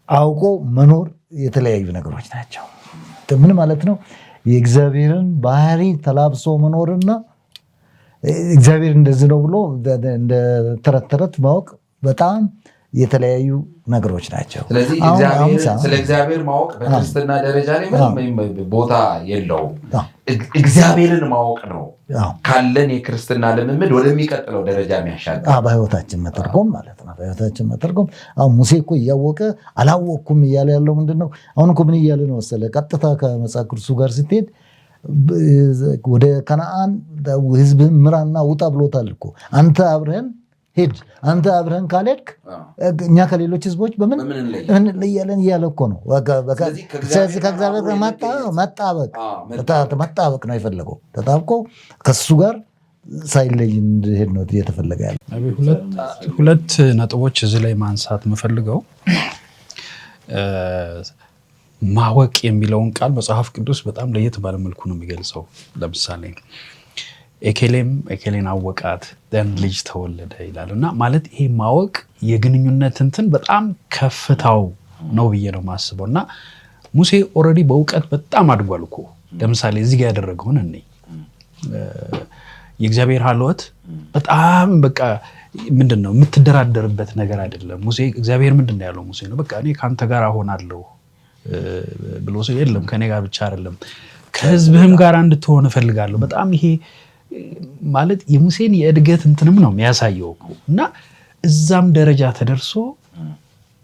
አውቆ መኖር የተለያዩ ነገሮች ናቸው። ምን ማለት ነው? የእግዚአብሔርን ባህሪ ተላብሶ መኖርና እግዚአብሔር እንደዚህ ነው ብሎ እንደ ተረት ተረት ማወቅ በጣም የተለያዩ ነገሮች ናቸው። ስለዚህ ስለ እግዚአብሔር ማወቅ በክርስትና ደረጃ ላይ ምንም ቦታ የለውም። እግዚአብሔርን ማወቅ ነው ካለን የክርስትና ልምምድ ወደሚቀጥለው ደረጃ የሚያሻግር በህይወታችን መተርጎም ማለት ነው። በህይወታችን መተርጎም አሁን ሙሴ እኮ እያወቀ አላወቅኩም እያለ ያለው ምንድነው? አሁን እኮ ምን እያለ ነው መሰለህ? ቀጥታ ከመጽሐፍ ቅዱስ ጋር ስትሄድ ወደ ከነዓን ህዝብህን ምራና ውጣ ብሎታል እኮ። አንተ አብረህን ሄድ፣ አንተ አብረህን ካልሄድክ እኛ ከሌሎች ህዝቦች በምን እንለያለን እያለ እኮ ነው። ስለዚህ ከእግዚአብሔር ጋር መጣበቅ ነው የፈለገው። ተጣብቆ ከሱ ጋር ሳይለይ እንዲሄድ ነው እየተፈለገ ያለ። ሁለት ነጥቦች እዚህ ላይ ማንሳት የምፈልገው ማወቅ የሚለውን ቃል መጽሐፍ ቅዱስ በጣም ለየት ባለ መልኩ ነው የሚገልጸው። ለምሳሌ ኤኬሌን አወቃት ደን ልጅ ተወለደ ይላል እና ማለት ይሄ ማወቅ የግንኙነት እንትን በጣም ከፍታው ነው ብዬ ነው የማስበው። እና ሙሴ ኦልሬዲ በእውቀት በጣም አድጓል እኮ። ለምሳሌ እዚህ ጋር ያደረገውን እኔ የእግዚአብሔር ሀልወት በጣም በቃ ምንድነው የምትደራደርበት ነገር አይደለም። ሙሴ እግዚአብሔር ምንድነው ያለው? ሙሴ ነው በቃ እኔ ካንተ ጋር አሆናለሁ ብሎ ሰው የለም ከኔ ጋር ብቻ አይደለም ከህዝብህም ጋር እንድትሆን እፈልጋለሁ። በጣም ይሄ ማለት የሙሴን የእድገት እንትንም ነው የሚያሳየው እና እዛም ደረጃ ተደርሶ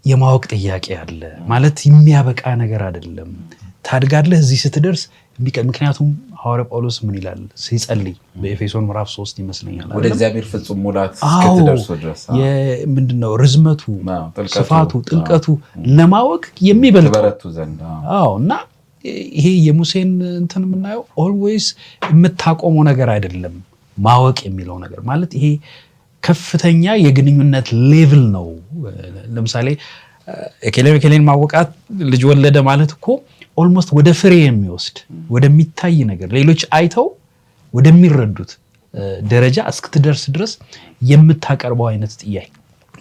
የማወቅ ጥያቄ አለ ማለት የሚያበቃ ነገር አይደለም። ታድጋለህ እዚህ ስትደርስ። ምክንያቱም ሐዋርያ ጳውሎስ ምን ይላል ሲጸልይ በኤፌሶን ምዕራፍ 3 ይመስለኛል ወደ እግዚአብሔር ፍጹም ሙላት እስክትደርሱ ድረስ ምንድነው ርዝመቱ፣ ስፋቱ፣ ጥልቀቱ ለማወቅ የሚበልጠው ዘንድ እና ይሄ የሙሴን እንትን የምናየው ኦልዌይስ የምታቆመው ነገር አይደለም። ማወቅ የሚለው ነገር ማለት ይሄ ከፍተኛ የግንኙነት ሌቭል ነው። ለምሳሌ ኤኬሌን ማወቃት ልጅ ወለደ ማለት እኮ ኦልሞስት ወደ ፍሬ የሚወስድ ወደሚታይ ነገር ሌሎች አይተው ወደሚረዱት ደረጃ እስክትደርስ ድረስ የምታቀርበው አይነት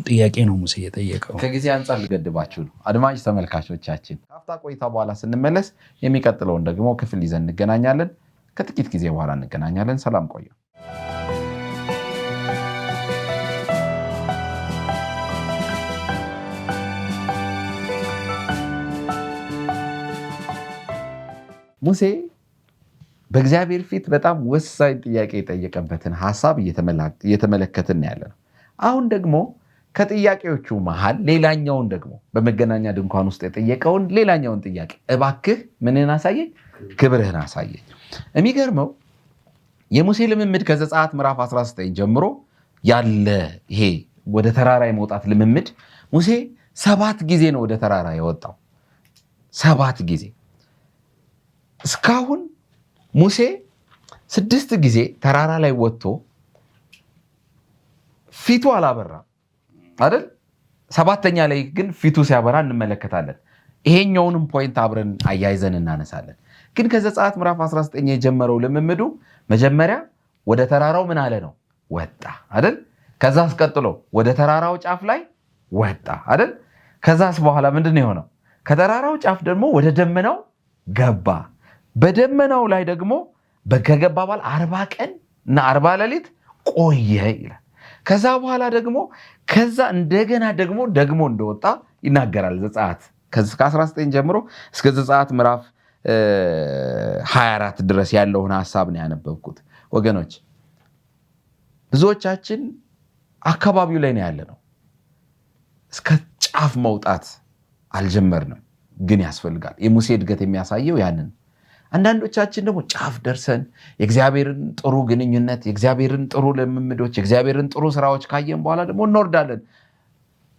ጥያቄ ነው ሙሴ የጠየቀው። ከጊዜ አንፃር ልገድባችሁ ነው አድማጭ ተመልካቾቻችን። ካፍታ ቆይታ በኋላ ስንመለስ የሚቀጥለውን ደግሞ ክፍል ይዘን እንገናኛለን። ከጥቂት ጊዜ በኋላ እንገናኛለን። ሰላም ቆዩ። ሙሴ በእግዚአብሔር ፊት በጣም ወሳኝ ጥያቄ የጠየቀበትን ሐሳብ እየተመለከትን ያለነው። አሁን ደግሞ ከጥያቄዎቹ መሃል ሌላኛውን ደግሞ በመገናኛ ድንኳን ውስጥ የጠየቀውን ሌላኛውን ጥያቄ እባክህ ምንን አሳየኝ? ክብርህን አሳየኝ። የሚገርመው የሙሴ ልምምድ ከዘጸአት ምዕራፍ 19 ጀምሮ ያለ ይሄ ወደ ተራራ የመውጣት ልምምድ ሙሴ 7 ጊዜ ነው ወደ ተራራ የወጣው። 7 ጊዜ። እስካሁን ሙሴ 6 ጊዜ ተራራ ላይ ወጥቶ ፊቱ አላበራም አይደል? 7ኛ ላይ ግን ፊቱ ሲያበራ እንመለከታለን። ይሄኛውንም ፖይንት አብረን አያይዘን እናነሳለን። ግን ከዘጸአት ምዕራፍ 19 የጀመረው ልምምዱ መጀመሪያ ወደ ተራራው ምን አለ ነው? ወጣ አይደል? ከዛስ ቀጥሎ ወደ ተራራው ጫፍ ላይ ወጣ አይደል? ከዛስ በኋላ ምንድን ነው የሆነው? ከተራራው ጫፍ ደግሞ ወደ ደመናው ገባ። በደመናው ላይ ደግሞ ከገባ በኋላ 40 ቀን እና 40 ሌሊት ቆየ ይላል። ከዛ በኋላ ደግሞ ከዛ እንደገና ደግሞ እንደወጣ ይናገራል። ዘጸአት ከ19 ጀምሮ እስከ ዘጸአት ምዕራፍ 24 ድረስ ያለውን ሐሳብ ነው ያነበብኩት። ወገኖች ብዙዎቻችን አካባቢው ላይ ነው ያለነው። እስከ ጫፍ መውጣት አልጀመርንም፣ ግን ያስፈልጋል። የሙሴ እድገት የሚያሳየው ያንን። አንዳንዶቻችን ደግሞ ጫፍ ደርሰን የእግዚአብሔርን ጥሩ ግንኙነት፣ የእግዚአብሔርን ጥሩ ልምምዶች፣ የእግዚአብሔርን ጥሩ ስራዎች ካየን በኋላ ደግሞ እንወርዳለን።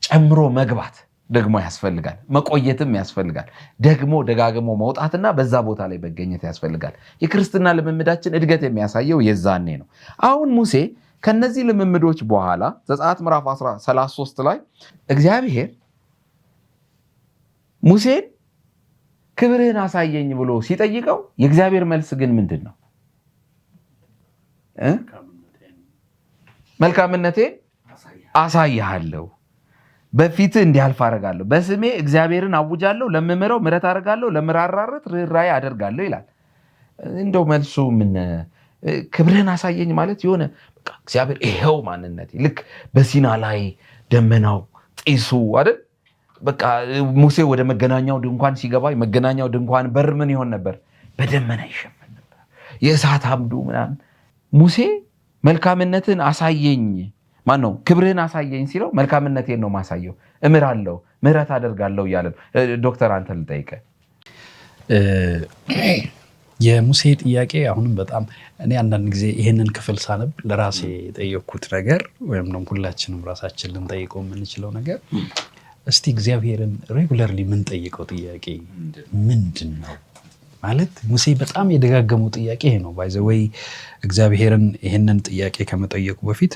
ጨምሮ መግባት ደግሞ ያስፈልጋል። መቆየትም ያስፈልጋል። ደግሞ ደጋግሞ መውጣትና በዛ ቦታ ላይ መገኘት ያስፈልጋል። የክርስትና ልምምዳችን እድገት የሚያሳየው የዛኔ ነው። አሁን ሙሴ ከነዚህ ልምምዶች በኋላ ዘጸአት ምዕራፍ 33 ላይ እግዚአብሔር ሙሴን ክብርህን አሳየኝ ብሎ ሲጠይቀው የእግዚአብሔር መልስ ግን ምንድን ነው? መልካምነቴን አሳይሃለሁ፣ በፊትህ እንዲያልፍ አደርጋለሁ፣ በስሜ እግዚአብሔርን አውጃለሁ፣ ለምምረው ምሕረት አደርጋለሁ፣ ለምራራረት ርኅራኄ አደርጋለሁ ይላል። እንደው መልሱ ምን? ክብርህን አሳየኝ ማለት የሆነ እግዚአብሔር ይሄው ማንነቴ፣ ልክ በሲና ላይ ደመናው ጢሱ አይደል? በቃ ሙሴ ወደ መገናኛው ድንኳን ሲገባ የመገናኛው ድንኳን በር ምን ይሆን ነበር? በደመና ይሸፈን ነበር፣ የእሳት አምዱ ምናምን። ሙሴ መልካምነትን አሳየኝ ማነው ክብርህን አሳየኝ ሲለው መልካምነቴን ነው ማሳየው፣ እምራለሁ፣ ምሕረት አደርጋለሁ እያለ ነው። ዶክተር አንተ ልጠይቀ የሙሴ ጥያቄ አሁንም በጣም እኔ አንዳንድ ጊዜ ይህንን ክፍል ሳነብ ለራሴ የጠየቅኩት ነገር ወይም ደግሞ ሁላችንም ራሳችን ልንጠይቀው የምንችለው ነገር እስቲ እግዚአብሔርን ሬጉለርሊ የምንጠይቀው ጥያቄ ምንድን ነው? ማለት ሙሴ በጣም የደጋገመው ጥያቄ ይሄ ነው። ባይዘወይ እግዚአብሔርን ይህንን ጥያቄ ከመጠየቁ በፊት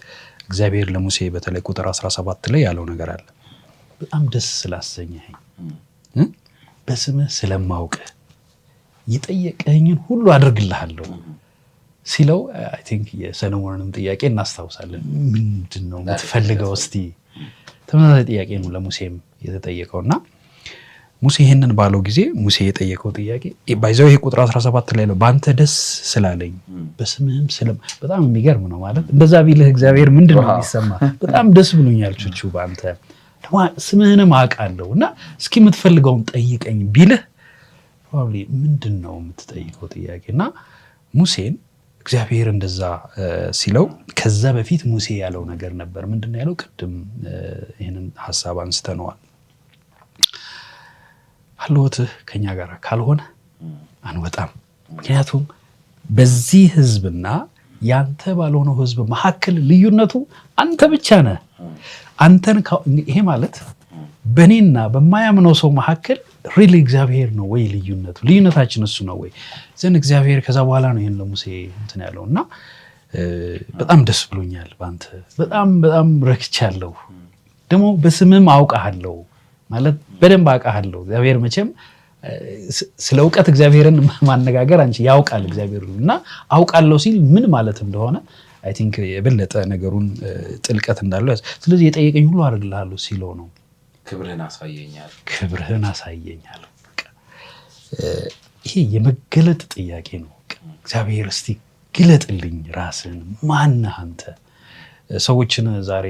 እግዚአብሔር ለሙሴ በተለይ ቁጥር 17 ላይ ያለው ነገር አለ። በጣም ደስ ስላሰኘኝ በስምህ ስለማውቅህ የጠየቀኝን ሁሉ አድርግልሃለሁ ሲለው አይ ቲንክ የሰሎሞንን ጥያቄ እናስታውሳለን። ምንድን ነው የምትፈልገው? እስቲ ተመሳሳይ ጥያቄ ነው ለሙሴም የተጠየቀውና ሙሴ ይህንን ባለው ጊዜ ሙሴ የጠየቀው ጥያቄ ባይዘው ይሄ ቁጥር 17 ላይ ነው። በአንተ ደስ ስላለኝ በስምህም በጣም የሚገርም ነው። ማለት እንደዛ ቢልህ እግዚአብሔር ምንድን ነው የሚሰማ? በጣም ደስ ብሎኛል ቹቹ በአንተ ስምህንም አውቃለሁ እና እስኪ የምትፈልገውን ጠይቀኝ ቢልህ ፕሮባብሊ ምንድን ነው የምትጠይቀው ጥያቄ? እና ሙሴን እግዚአብሔር እንደዛ ሲለው ከዛ በፊት ሙሴ ያለው ነገር ነበር። ምንድን ነው ያለው? ቅድም ይህንን ሀሳብ አንስተነዋል። ሀልወትህ ከኛ ጋር ካልሆነ አንወጣም። ምክንያቱም በዚህ ህዝብና ያንተ ባልሆነው ህዝብ መካከል ልዩነቱ አንተ ብቻ ነህ። አንተን ይሄ ማለት በእኔና በማያምነው ሰው መካከል ሪሊ እግዚአብሔር ነው ወይ ልዩነቱ? ልዩነታችን እሱ ነው ወይ ዘንድ እግዚአብሔር ከዛ በኋላ ነው ይሄን ለሙሴ እንትን ያለው እና በጣም ደስ ብሎኛል ባንተ በጣም በጣም ረክቻለሁ ደግሞ በስምም አውቃለሁ ማለት በደንብ አውቃለሁ እግዚአብሔር መቼም ስለ ዕውቀት እግዚአብሔርን ማነጋገር አንቺ ያውቃል እግዚአብሔርና አውቃለሁ ሲል ምን ማለት እንደሆነ አይ ቲንክ የበለጠ ነገሩን ጥልቀት እንዳለው ስለዚህ የጠየቀኝ ሁሉ አድርግልሃለሁ ሲለው ነው ክብርህን አሳየኛል ይሄ የመገለጥ ጥያቄ ነው እግዚአብሔር እስቲ ግለጥልኝ ራስን ማን አንተ ሰዎችን ዛሬ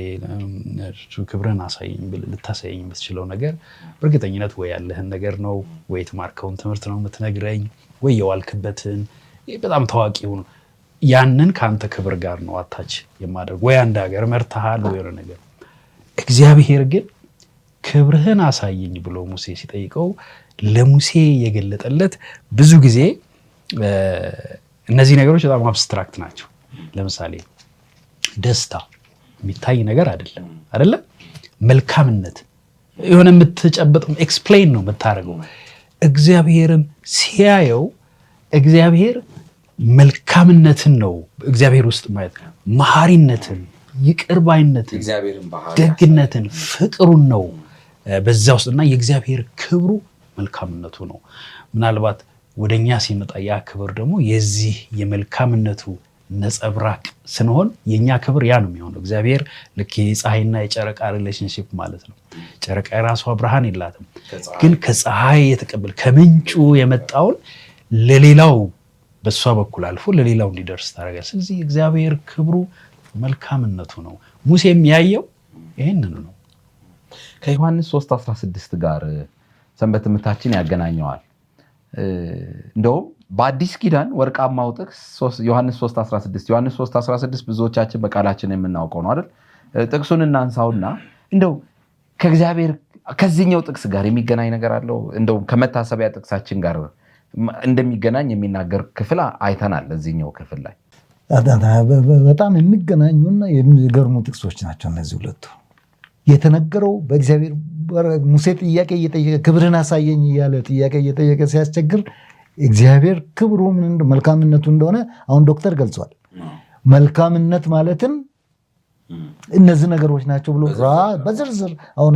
ክብርን አሳየኝ ብል ልታሳየኝ የምትችለው ነገር በእርግጠኝነት ወይ ያለህን ነገር ነው ወይ የተማርከውን ትምህርት ነው የምትነግረኝ ወይ የዋልክበትን በጣም ታዋቂው ያንን ካንተ ክብር ጋር ነው አታች የማደርግ ወይ አንድ ሀገር መርተሃል ወይ የሆነ ነገር እግዚአብሔር ግን ክብርህን አሳየኝ ብሎ ሙሴ ሲጠይቀው ለሙሴ የገለጠለት ብዙ ጊዜ እነዚህ ነገሮች በጣም አብስትራክት ናቸው ለምሳሌ ደስታ የሚታይ ነገር አይደለም መልካምነት የሆነ የምትጨብጥ ኤክስፕሌን ነው የምታደርገው እግዚአብሔርን ሲያየው እግዚአብሔር መልካምነትን ነው እግዚአብሔር ውስጥ ማየት መሐሪነትን ይቅርባይነትን ደግነትን ፍቅሩን ነው በዛ ውስጥና የእግዚአብሔር ክብሩ መልካምነቱ ነው ምናልባት ወደኛ ሲመጣ ያ ክብር ደግሞ የዚህ የመልካምነቱ ነጸብራቅ ስንሆን የኛ ክብር ያ ነው የሚሆነው እግዚአብሔር ልክ የፀሐይና የጨረቃ ሪሌሽንሺፕ ማለት ነው ጨረቃ የራሷ ብርሃን የላትም ግን ከፀሐይ የተቀበል ከምንጩ የመጣውን ለሌላው በሷ በኩል አልፎ ለሌላው እንዲደርስ ታደርጋለች ስለዚህ እግዚአብሔር ክብሩ መልካምነቱ ነው ሙሴም ያየው ይሄንን ነው ከዮሐንስ 3:16 ጋር ሰንበት ትምህርታችን ያገናኘዋል እንደውም በአዲስ ኪዳን ወርቃማው ጥቅስ ዮሐንስ 3:16 ዮሐንስ 3:16 ብዙዎቻችን በቃላችን የምናውቀው ነው አይደል ጥቅሱን እናንሳውና እንደው ከእግዚአብሔር ከዚህኛው ጥቅስ ጋር የሚገናኝ ነገር አለው እንደው ከመታሰቢያ ጥቅሳችን ጋር እንደሚገናኝ የሚናገር ክፍል አይተናል እዚህኛው ክፍል ላይ በጣም የሚገናኙና የሚገርሙ ጥቅሶች ናቸው እነዚህ ሁለቱ የተነገረው በእግዚአብሔር ሙሴ ጥያቄ እየጠየቀ ክብርን አሳየኝ እያለ ጥያቄ እየጠየቀ ሲያስቸግር እግዚአብሔር ክብሩ ምን መልካምነቱ እንደሆነ አሁን ዶክተር ገልጿል መልካምነት ማለትም እነዚህ ነገሮች ናቸው ብሎ በዝርዝር አሁን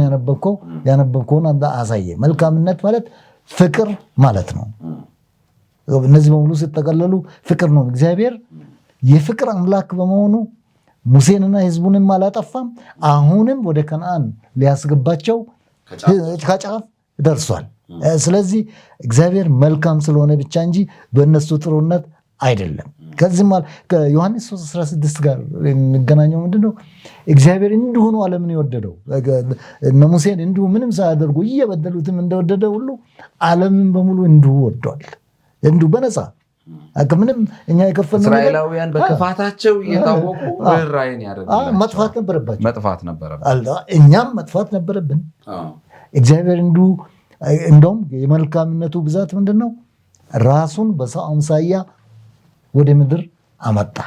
ያነበብከውን አሳየ መልካምነት ማለት ፍቅር ማለት ነው እነዚህ በሙሉ ሲተቀለሉ ፍቅር ነው እግዚአብሔር የፍቅር አምላክ በመሆኑ ሙሴንና ህዝቡንም አላጠፋም አሁንም ወደ ከነዓን ሊያስገባቸው ከጫፍ ደርሷል ስለዚህ እግዚአብሔር መልካም ስለሆነ ብቻ እንጂ በእነሱ ጥሩነት አይደለም ከዚህ ማለት ከዮሐንስ 3:16 ጋር የሚገናኘው ምንድነው እግዚአብሔር እንዲሁ ነው ዓለምን የወደደው እነ ሙሴን እንዲሁ ምንም ሳያደርጉ እየበደሉትም እንደወደደ ሁሉ ዓለምን በሙሉ እንዲሁ ወዷል እንዲሁ በነፃ ምንም እኛ የከፈልን እስራኤላውያን በክፋታቸው እየታወቁ ራይን ያደርጋሉ መጥፋት ነበረብን እኛም መጥፋት ነበረብን እግዚአብሔር እንዲሁ እንደውም የመልካምነቱ ብዛት ምንድነው ራሱን በሰው አምሳያ ወደ ምድር አመጣ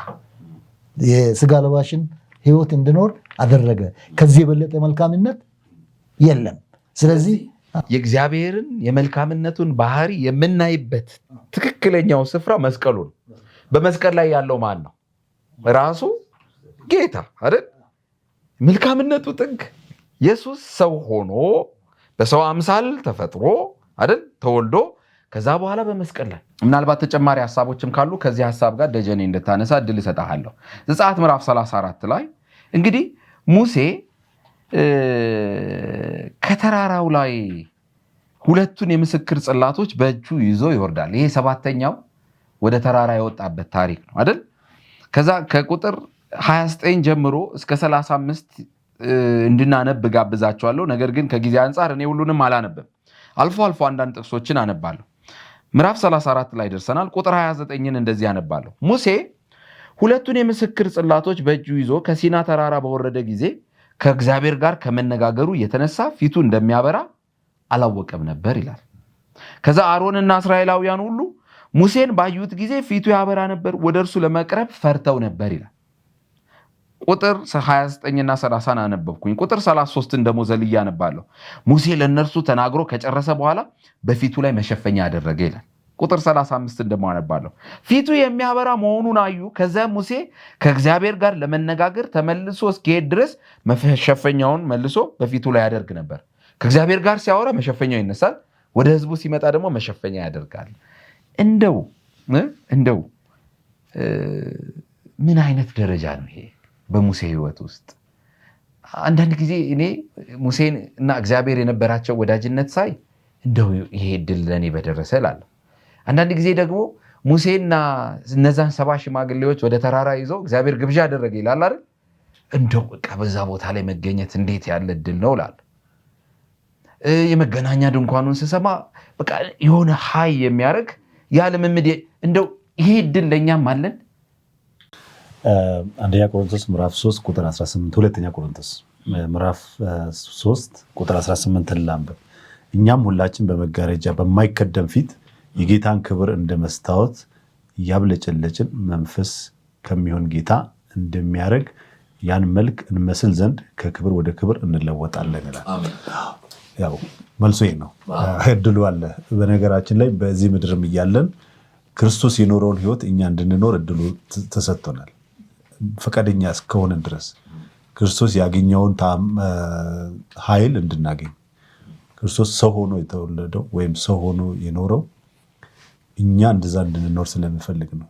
የሥጋ ለባሽን ህይወት እንድኖር አደረገ ከዚህ የበለጠ መልካምነት የለም ስለዚህ የእግዚአብሔርን የመልካምነቱን ባህሪ የምናይበት ትክክለኛው ስፍራ መስቀሉ ነው በመስቀል ላይ ያለው ማን ነው ራሱ ጌታ አይደል መልካምነቱ ጥግ ኢየሱስ ሰው ሆኖ በሰው አምሳል ተፈጥሮ አይደል ተወልዶ ከዛ በኋላ በመስቀል ላይ ምናልባት ተጨማሪ ሐሳቦችም ካሉ ከዚህ ሐሳብ ጋር ደጀኔ እንድታነሳ እድል እሰጣለሁ ዘጸአት ምዕራፍ 34 ላይ እንግዲህ ሙሴ ከተራራው ላይ ሁለቱን የምስክር ጽላቶች በእጁ ይዞ ይወርዳል ይሄ ሰባተኛው ወደ ተራራ የወጣበት ታሪክ ነው አይደል ከዛ ከቁጥር 29 ጀምሮ እስከ 35 እንድናነብ ጋብዛቸዋለሁ ነገር ግን ከጊዜ አንፃር እኔ ሁሉንም አላነብም አልፎ አልፎ አንዳንድ ጥቅሶችን አነባለሁ ምዕራፍ 34 ላይ ደርሰናል ቁጥር 29ን እንደዚህ አነባለሁ ሙሴ ሁለቱን የምስክር ጽላቶች በእጁ ይዞ ከሲና ተራራ በወረደ ጊዜ ከእግዚአብሔር ጋር ከመነጋገሩ የተነሳ ፊቱ እንደሚያበራ አላወቀም ነበር ይላል ከዛ አሮንና እስራኤላውያን ሁሉ ሙሴን ባዩት ጊዜ ፊቱ ያበራ ነበር ወደ እርሱ ለመቅረብ ፈርተው ነበር ይላል ቁጥር 29 እና 30 አነበብኩኝ ቁጥር 33 ደሞ ዘልዬ አነባለሁ ሙሴ ለነርሱ ተናግሮ ከጨረሰ በኋላ በፊቱ ላይ መሸፈኛ አደረገ ይላል ቁጥር 35 እንደማነባለሁ። ፊቱ የሚያበራ መሆኑን አዩ። ከዚያም ሙሴ ከእግዚአብሔር ጋር ለመነጋገር ተመልሶ እስኪሄድ ድረስ መሸፈኛውን መልሶ በፊቱ ላይ ያደርግ ነበር። ከእግዚአብሔር ጋር ሲያወራ መሸፈኛው ይነሳል፣ ወደ ህዝቡ ሲመጣ ደግሞ መሸፈኛ ያደርጋል። እንደው ምን አይነት ደረጃ ነው ይሄ በሙሴ ህይወት ውስጥ? አንዳንድ ጊዜ እኔ ሙሴን እና እግዚአብሔር የነበራቸው ወዳጅነት ሳይ እንደው ይሄ እድል ለእኔ በደረሰ እላለሁ። አንዳንድ ጊዜ ደግሞ ሙሴና እነዛን 70 ሽማግሌዎች ወደ ተራራ ይዘው እግዚአብሔር ግብዣ አደረገ ይላል አይደል? እንደው በቃ በዛ ቦታ ላይ መገኘት እንዴት ያለ እድል ነው እላለሁ። የመገናኛ ድንኳኑን ስሰማ በቃ የሆነ ሀይ የሚያደርግ ያ ልምምድ እንደው ይሄ እድል ለእኛም አለን። አንደኛ ቆሮንቶስ ምዕራፍ 3 ቁጥር 18፣ ሁለተኛ ቆሮንቶስ ምዕራፍ 3 ቁጥር 18 ላንብብ። እኛም ሁላችን በመጋረጃ በማይከደን ፊት የጌታን ክብር እንደ መስታወት እያብለጨለጭን መንፈስ ከሚሆን ጌታ እንደሚያደርግ ያን መልክ እንመስል ዘንድ ከክብር ወደ ክብር እንለወጣለን ይላል። ያው መልሶ ይሄ ነው። እድሉ አለ። በነገራችን ላይ በዚህ ምድርም እያለን ክርስቶስ የኖረውን ህይወት እኛ እንድንኖር እድሉ ተሰጥቶናል። ፈቃደኛ እስከሆነ ድረስ ክርስቶስ ያገኘውን ኃይል እንድናገኝ ክርስቶስ ሰው ሆኖ የተወለደው ወይም ሰው ሆኖ የኖረው እኛ እንደዛ እንድንኖር ስለሚፈልግ ነው።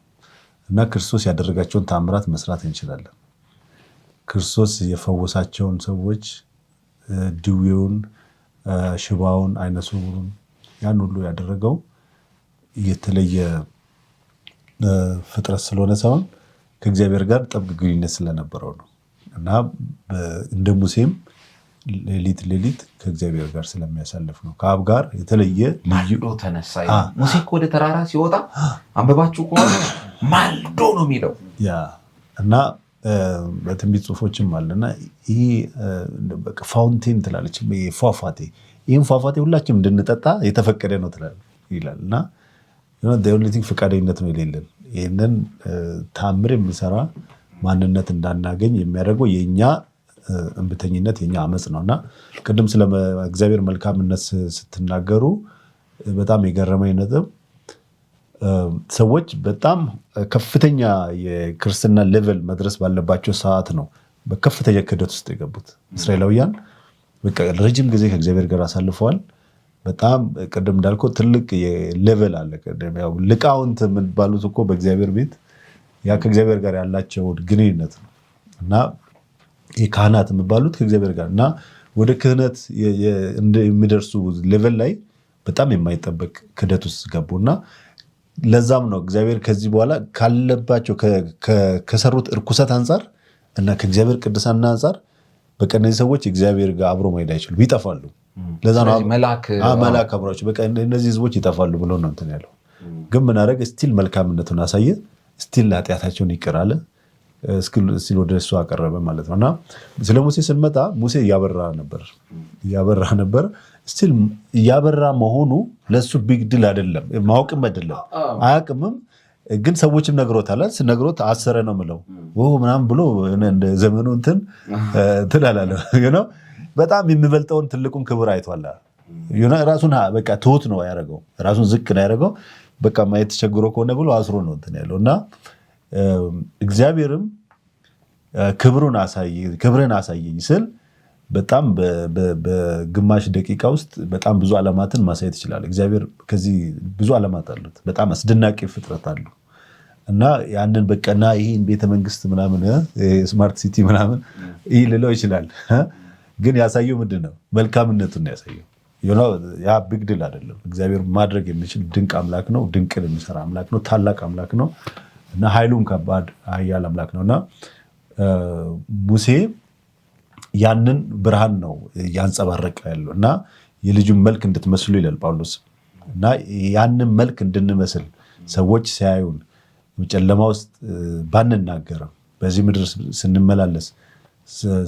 እና ክርስቶስ ያደረጋቸውን ታምራት መስራት እንችላለን። ክርስቶስ የፈወሳቸውን ሰዎች ድዌውን፣ ሽባውን፣ አይነ ስውሩን ያን ሁሉ ያደረገው የተለየ ፍጥረት ስለሆነ ሳይሆን ከእግዚአብሔር ጋር ጥብቅ ግንኙነት ስለነበረው ነው። እና እንደ ሙሴም ሌሊት ከእግዚአብሔር ጋር ስለሚያሳልፍ ነው። ከአብ ጋር የተለየ ማልዶ ተነሳ። ሙሴ እኮ ወደ ተራራ ሲወጣ አንበባችሁ ከሆነ ማልዶ ነው የሚለው። እና በትንቢት ጽሑፎችም አለና ይሄ ፋውንቴን ትላለች፣ ፏፏቴ። ይህም ፏፏቴ ሁላችንም እንድንጠጣ የተፈቀደ ነው ይላል። እና ፈቃደኝነት ነው የሌለን። ይህንን ታምር የሚሰራ ማንነት እንዳናገኝ የሚያደርገው የእኛ እንብተኝነት፣ የኛ አመፅ ነው። እና ቅድም ስለ እግዚአብሔር መልካምነት ስትናገሩ በጣም የገረመኝ ነጥብ ሰዎች በጣም ከፍተኛ የክርስትና ሌቨል መድረስ ባለባቸው ሰዓት ነው በከፍተኛ ክህደት ውስጥ የገቡት። እስራኤላውያን በቃ ረጅም ጊዜ ከእግዚአብሔር ጋር አሳልፈዋል። በጣም ቅድም እንዳልከው ትልቅ ሌቨል አለ። ሊቃውንት የሚባሉት እኮ በእግዚአብሔር ቤት ያ ከእግዚአብሔር ጋር ያላቸው ግንኙነት ነው። እና ካህናት የሚባሉት ከእግዚአብሔር ጋር እና ወደ ክህነት የሚደርሱ ሌቨል ላይ በጣም የማይጠበቅ ክህደት ውስጥ ገቡ። እና ለዛም ነው እግዚአብሔር ከዚህ በኋላ ካለባቸው ከሰሩት እርኩሰት አንጻር እና ከእግዚአብሔር ቅድስና አንጻር በቃ እነዚህ ሰዎች እግዚአብሔር ጋር አብሮ መሄድ አይችሉም፣ ይጠፋሉ። ለዛ ነው መልአክ አብሯቸው በቃ እነዚህ ህዝቦች ይጠፋሉ ብሎ ነው እንትን ያለው። ግን ምን አደረገ? ስቲል መልካምነቱን አሳየ። ስቲል ኃጢአታቸውን ይቅር አለ። ስቲል ወደ እሱ አቀረበ ማለት ነው። እና ስለ ሙሴ ስንመጣ ሙሴ እያበራ ነበር። ስቲል እያበራ መሆኑ ለእሱ ቢግ ድል አይደለም፣ ማወቅም አይደለም፣ አያውቅምም። ግን ሰዎችም ነግሮታል። ነግሮት አሰረ ነው ምለው ምናምን ብሎ እንደ ዘመኑ እንትን አላለ። በጣም የሚበልጠውን ትልቁን ክብር አይቷል። ራሱን በቃ ትሁት ነው ያደረገው፣ ራሱን ዝቅ ነው ያደረገው። በቃ ማየት ተቸግሮ ከሆነ ብሎ አስሮ ነው እንትን ያለው። እና እግዚአብሔርም ክብርን አሳየኝ ስል በጣም በግማሽ ደቂቃ ውስጥ በጣም ብዙ ዓለማትን ማሳየት ይችላል። እግዚአብሔር ከዚህ ብዙ ዓለማት አሉት፣ በጣም አስደናቂ ፍጥረት አሉ። እና ያንን በቀና ይህን ቤተመንግስት ምናምን ስማርት ሲቲ ምናምን ይህ ልለው ይችላል። ግን ያሳየው ምንድን ነው? መልካምነቱን ያሳየው። ያ ቢግ ዲል አይደለም። እግዚአብሔር ማድረግ የሚችል ድንቅ አምላክ ነው። ድንቅን የሚሰራ አምላክ ነው። ታላቅ አምላክ ነው። እና ኃይሉን ከባድ ኃያል አምላክ ነው። እና ሙሴ ያንን ብርሃን ነው ያንጸባረቀ ያለው። እና የልጁን መልክ እንድትመስሉ ይላል ጳውሎስ። እና ያንን መልክ እንድንመስል ሰዎች ሲያዩን ጨለማ ውስጥ ባንናገርም በዚህ ምድር ስንመላለስ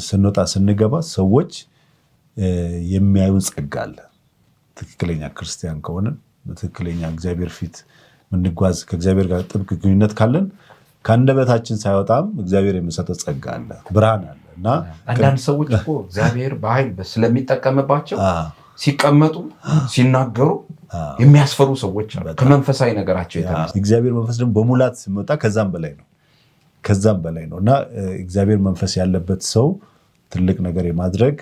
ስንወጣ ስንገባ ሰዎች የሚያዩን ጸጋ አለ። ትክክለኛ ክርስቲያን ከሆነ በትክክለኛ እግዚአብሔር ፊት ምንጓዝ ከእግዚአብሔር ጋር ጥብቅ ግንኙነት ካለን ከአንደበታችን ሳይወጣም እግዚአብሔር የሚሰጠው ጸጋ አለ፣ ብርሃን አለ። እና አንዳንድ ሰዎች እኮ እግዚአብሔር በኃይል ስለሚጠቀምባቸው ሲቀመጡ ሲናገሩ የሚያስፈሩ ሰዎች አሉ ከመንፈሳዊ ነገራቸው የተነሳ። እግዚአብሔር መንፈስ ደግሞ በሙላት ሲመጣ ከዛም በላይ ነው እና እግዚአብሔር መንፈስ ያለበት ሰው ትልቅ ነገር የማድረግ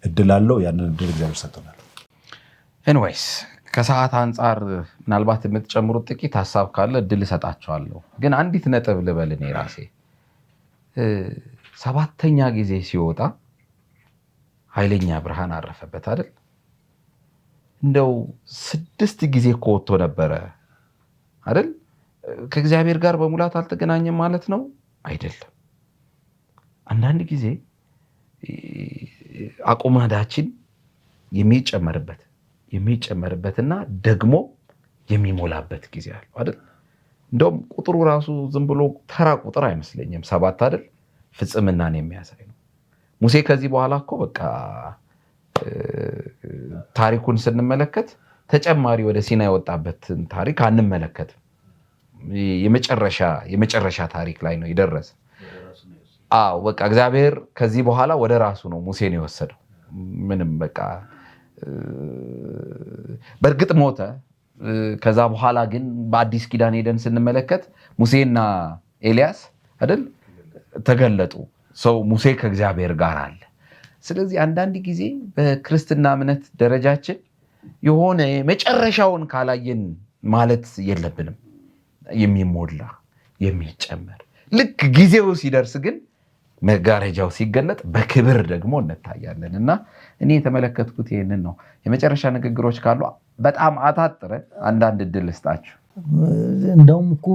እድል አለው። ያንን እድል እግዚአብሔር ሰጥቶናል። ኤኒዌይስ ከሰዓት አንጻር ምናልባት የምትጨምሩት ጥቂት ሀሳብ ካለ እድል እሰጣቸዋለሁ። ግን አንዲት ነጥብ ልበል እኔ ራሴ 7ኛ ጊዜ ሲወጣ ኃይለኛ ብርሃን አረፈበት አይደል? እንደው 6 ጊዜ እኮ ወጥቶ ነበረ አይደል? ከእግዚአብሔር ጋር በሙላት አልተገናኘም ማለት ነው አይደለም። አንዳንድ ጊዜ አቁማዳችን የሚጨመርበትና ደግሞ የሚሞላበት ጊዜ አለው አይደል? እንደውም ቁጥሩ ራሱ ዝም ብሎ ተራ ቁጥር አይመስለኝም 7 አይደል? ፍጽምናን የሚያሳይ ነው። ሙሴ ከዚህ በኋላ እኮ በቃ ታሪኩን ስንመለከት ተጨማሪ ወደ ሲና የወጣበትን ታሪክ አንመለከትም። የመጨረሻ ታሪክ ላይ ነው የደረሰ። በቃ እግዚአብሔር ከዚህ በኋላ ወደ ራሱ ነው ሙሴን የወሰደው። ምንም በቃ በእርግጥ ሞተ። ከዛ በኋላ ግን በአዲስ ኪዳን ሄደን ስንመለከት ሙሴና ኤልያስ አይደል ተገለጡ። ሰው ሙሴ ከእግዚአብሔር ጋር አለ። ስለዚህ አንዳንድ ጊዜ በክርስትና እምነት ደረጃችን የሆነ መጨረሻውን ካላየን ማለት የለብንም። የሚሞላ የሚጨመር ልክ ጊዜው ሲደርስ ግን መጋረጃው ሲገለጥ በክብር ደግሞ እንታያለን እና እኔ የተመለከትኩት ይህንን ነው። የመጨረሻ ንግግሮች ካሉ በጣም አታጥረ አንዳንድ እድል ልስጣችሁ። እንደውም እኮ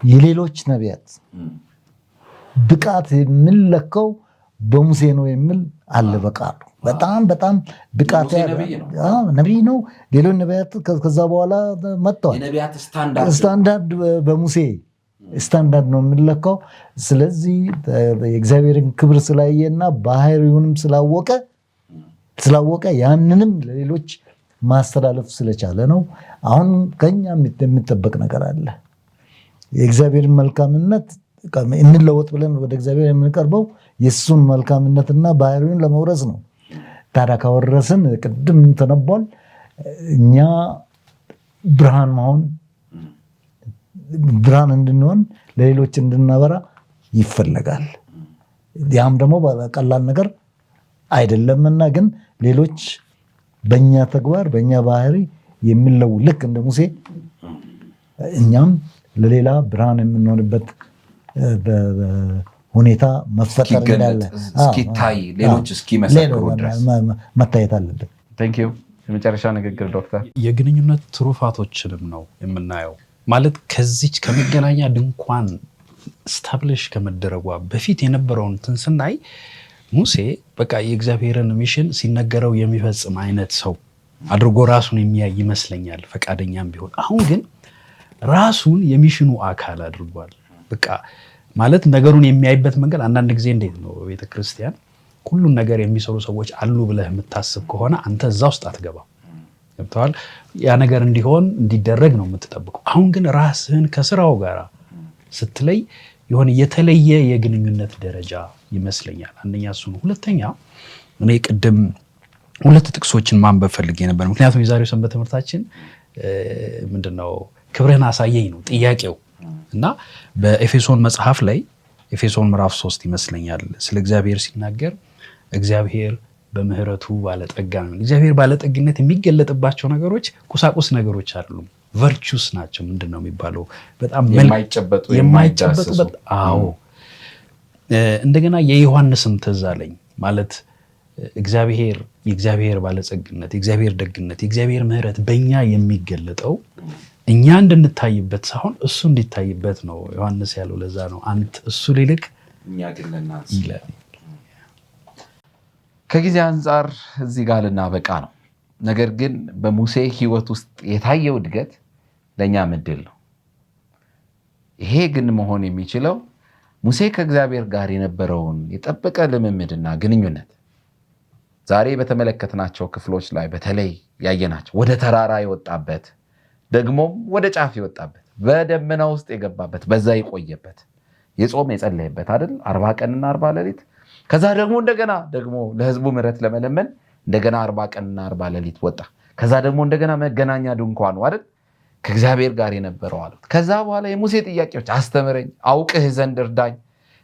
የሌሎች ነቢያት ብቃት የምንለካው በሙሴ ነው የሚል አለ በቃሉ። በጣም ብቃት ነቢይ ነው። ሌሎች ነቢያት ከዛ በኋላ መጥተዋል። ስታንዳርድ በሙሴ ስታንዳርድ ነው የምንለካው። ስለዚህ የእግዚአብሔርን ክብር ስላየና ባህሪውንም ስላወቀ ያንንም ለሌሎች ማስተላለፍ ስለቻለ ነው። አሁን ከኛ የሚጠበቅ ነገር አለ። የእግዚአብሔርን መልካምነት እንለወጥ ብለን ወደ እግዚአብሔር የምንቀርበው የእሱን መልካምነትና ባህሪውን ለመውረስ ነው። ታዲያ ካወረስን ቅድም ተነቧል፣ እኛ ብርሃን እንድንሆን ለሌሎች እንድናበራ ይፈለጋል። ያም ደግሞ ቀላል ነገር አይደለምና ግን ሌሎች በእኛ ተግባር በእኛ ባህሪ የሚለው ልክ እንደ ሙሴ እኛም ለሌላ ብርሃን የምንሆንበት ሁኔታ መፈጠር እንዳለ እስኪታይ ሌሎች እስኪመሰክሩ ድረስ መታየት አለበት። የመጨረሻ ንግግር ዶክተር። የግንኙነት ትሩፋቶችንም ነው የምናየው። ማለት ከዚች ከመገናኛ ድንኳን ስታብሊሽ ከመደረጓ በፊት የነበረውን እንትን ስናይ ሙሴ በቃ የእግዚአብሔርን ሚሽን ሲነገረው የሚፈጽም አይነት ሰው አድርጎ ራሱን የሚያይ ይመስለኛል፣ ፈቃደኛም ቢሆን። አሁን ግን ራሱን የሚሽኑ አካል አድርጓል። በቃ ማለት ነገሩን የሚያይበት መንገድ አንዳንድ ጊዜ እንዴት ነው? ቤተክርስቲያን ሁሉን ነገር የሚሰሩ ሰዎች አሉ ብለህ የምታስብ ከሆነ አንተ እዛ ውስጥ አትገባም። ገብተዋል? ያ ነገር እንዲደረግ ነው የምትጠብቀው። አሁን ግን ራስህን ከስራው ጋር ስትለይ የሆነ የተለየ የግንኙነት ደረጃ ይመስለኛል። አንደኛ እሱ ነው። ሁለተኛ እኔ ቅድም 2 ጥቅሶችን ማንበብ ፈልጌ ነበር። ምክንያቱም የዛሬው ሰንበት ትምህርታችን ምንድነው ክብርህን አሳየኝ ነው ጥያቄው እና በኤፌሶን መጽሐፍ ላይ ኤፌሶን ምዕራፍ 3 ይመስለኛል ስለ እግዚአብሔር ሲናገር እግዚአብሔር በምህረቱ ባለጠጋ ነው። እግዚአብሔር ባለጠግነት የሚገለጥባቸው ነገሮች ቁሳቁስ ነገሮች አይደሉም፣ ቨርቹስ ናቸው። ምንድነው የሚባለው? በጣም የማይጨበጡ አዎ። እንደገና የዮሐንስም ትዝ አለኝ። ማለት የእግዚአብሔር ባለጸግነት፣ የእግዚአብሔር ደግነት፣ የእግዚአብሔር ምህረት በእኛ የሚገለጠው እኛ እንድንታይበት ሳይሆን እሱ እንዲታይበት ነው ዮሐንስ ያለው። ለዛ ነው አንተ እሱ ሊልቅ እኛ ግን ለእናንተ ይላል። ከጊዜ አንጻር እዚህ ጋር ልናበቃ ነው። ነገር ግን በሙሴ ሕይወት ውስጥ የታየው እድገት ለእኛ ምድል ነው። ይሄ ግን መሆን የሚችለው ሙሴ ከእግዚአብሔር ጋር የነበረውን የጠበቀ ልምምድና ግንኙነት ዛሬ በተመለከትናቸው ክፍሎች ላይ በተለይ ያየናቸው ወደ ተራራ የወጣበት ደግሞም ወደ ጫፍ የወጣበት በደመና ውስጥ የገባበት በዛ የቆየበት የጾም የጸለየበት አይደል 40 ቀንና 40 ሌሊት ከዛ ደግሞ እንደገና ደግሞ ለህዝቡ ምሕረት ለመለመን እንደገና 40 ቀንና 40 ሌሊት ወጣ። ከዛ ደግሞ እንደገና መገናኛ ድንኳኑ አይደል ከእግዚአብሔር ጋር የነበረው አሉት። ከዛ በኋላ የሙሴ ጥያቄዎች አስተምረኝ፣ አውቅህ ዘንድ እርዳኝ፣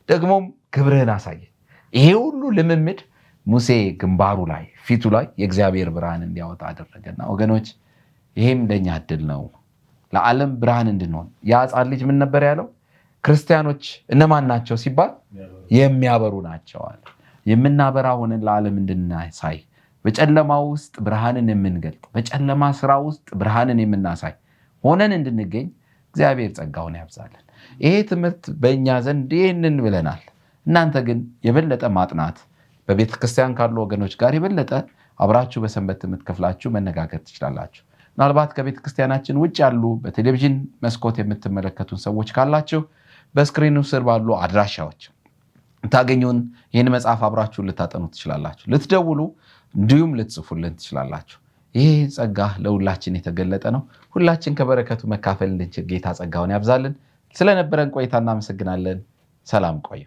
ደግሞም ክብርህን አሳየኝ። ይሄ ሁሉ ልምምድ ሙሴ ግንባሩ ላይ ፊቱ ላይ የእግዚአብሔር ብርሃን እንዲያወጣ አደረገና ወገኖች ይሄም ለኛ እድል ነው ለዓለም ብርሃን እንድንሆን። ያ ሕፃን ልጅ ምን ነበር ያለው? ክርስቲያኖች እነማን ናቸው ሲባል የሚያበሩ ናቸው አለ። የምናበራ ሆነን ለዓለም እንድናሳይ፣ በጨለማ ውስጥ ብርሃንን የምንገልጥ፣ በጨለማ ስራ ውስጥ ብርሃንን የምናሳይ ሆነን እንድንገኝ እግዚአብሔር ጸጋውን ያብዛልን። ይሄ ትምህርት በእኛ ዘንድ ይህንን ብለናል። እናንተ ግን የበለጠ ማጥናት በቤተ ክርስቲያን ካሉ ወገኖች ጋር የበለጠ አብራችሁ በሰንበት ትምህርት ክፍላችሁ መነጋገር ትችላላችሁ። ምናልባት ከቤተ ክርስቲያናችን ውጭ ያሉ በቴሌቪዥን መስኮት የምትመለከቱን ሰዎች ካላችሁ በስክሪኑ ስር ባሉ አድራሻዎች ታገኙን። ይህን መጽሐፍ አብራችሁ ልታጠኑ ትችላላችሁ። ልትደውሉ እንዲሁም ልትጽፉልን ትችላላችሁ። ይህ ጸጋ ለሁላችን የተገለጠ ነው። ሁላችን ከበረከቱ መካፈል እንድንችል ጌታ ጸጋውን ያብዛልን። ስለነበረን ቆይታ እናመሰግናለን። ሰላም ቆዩ።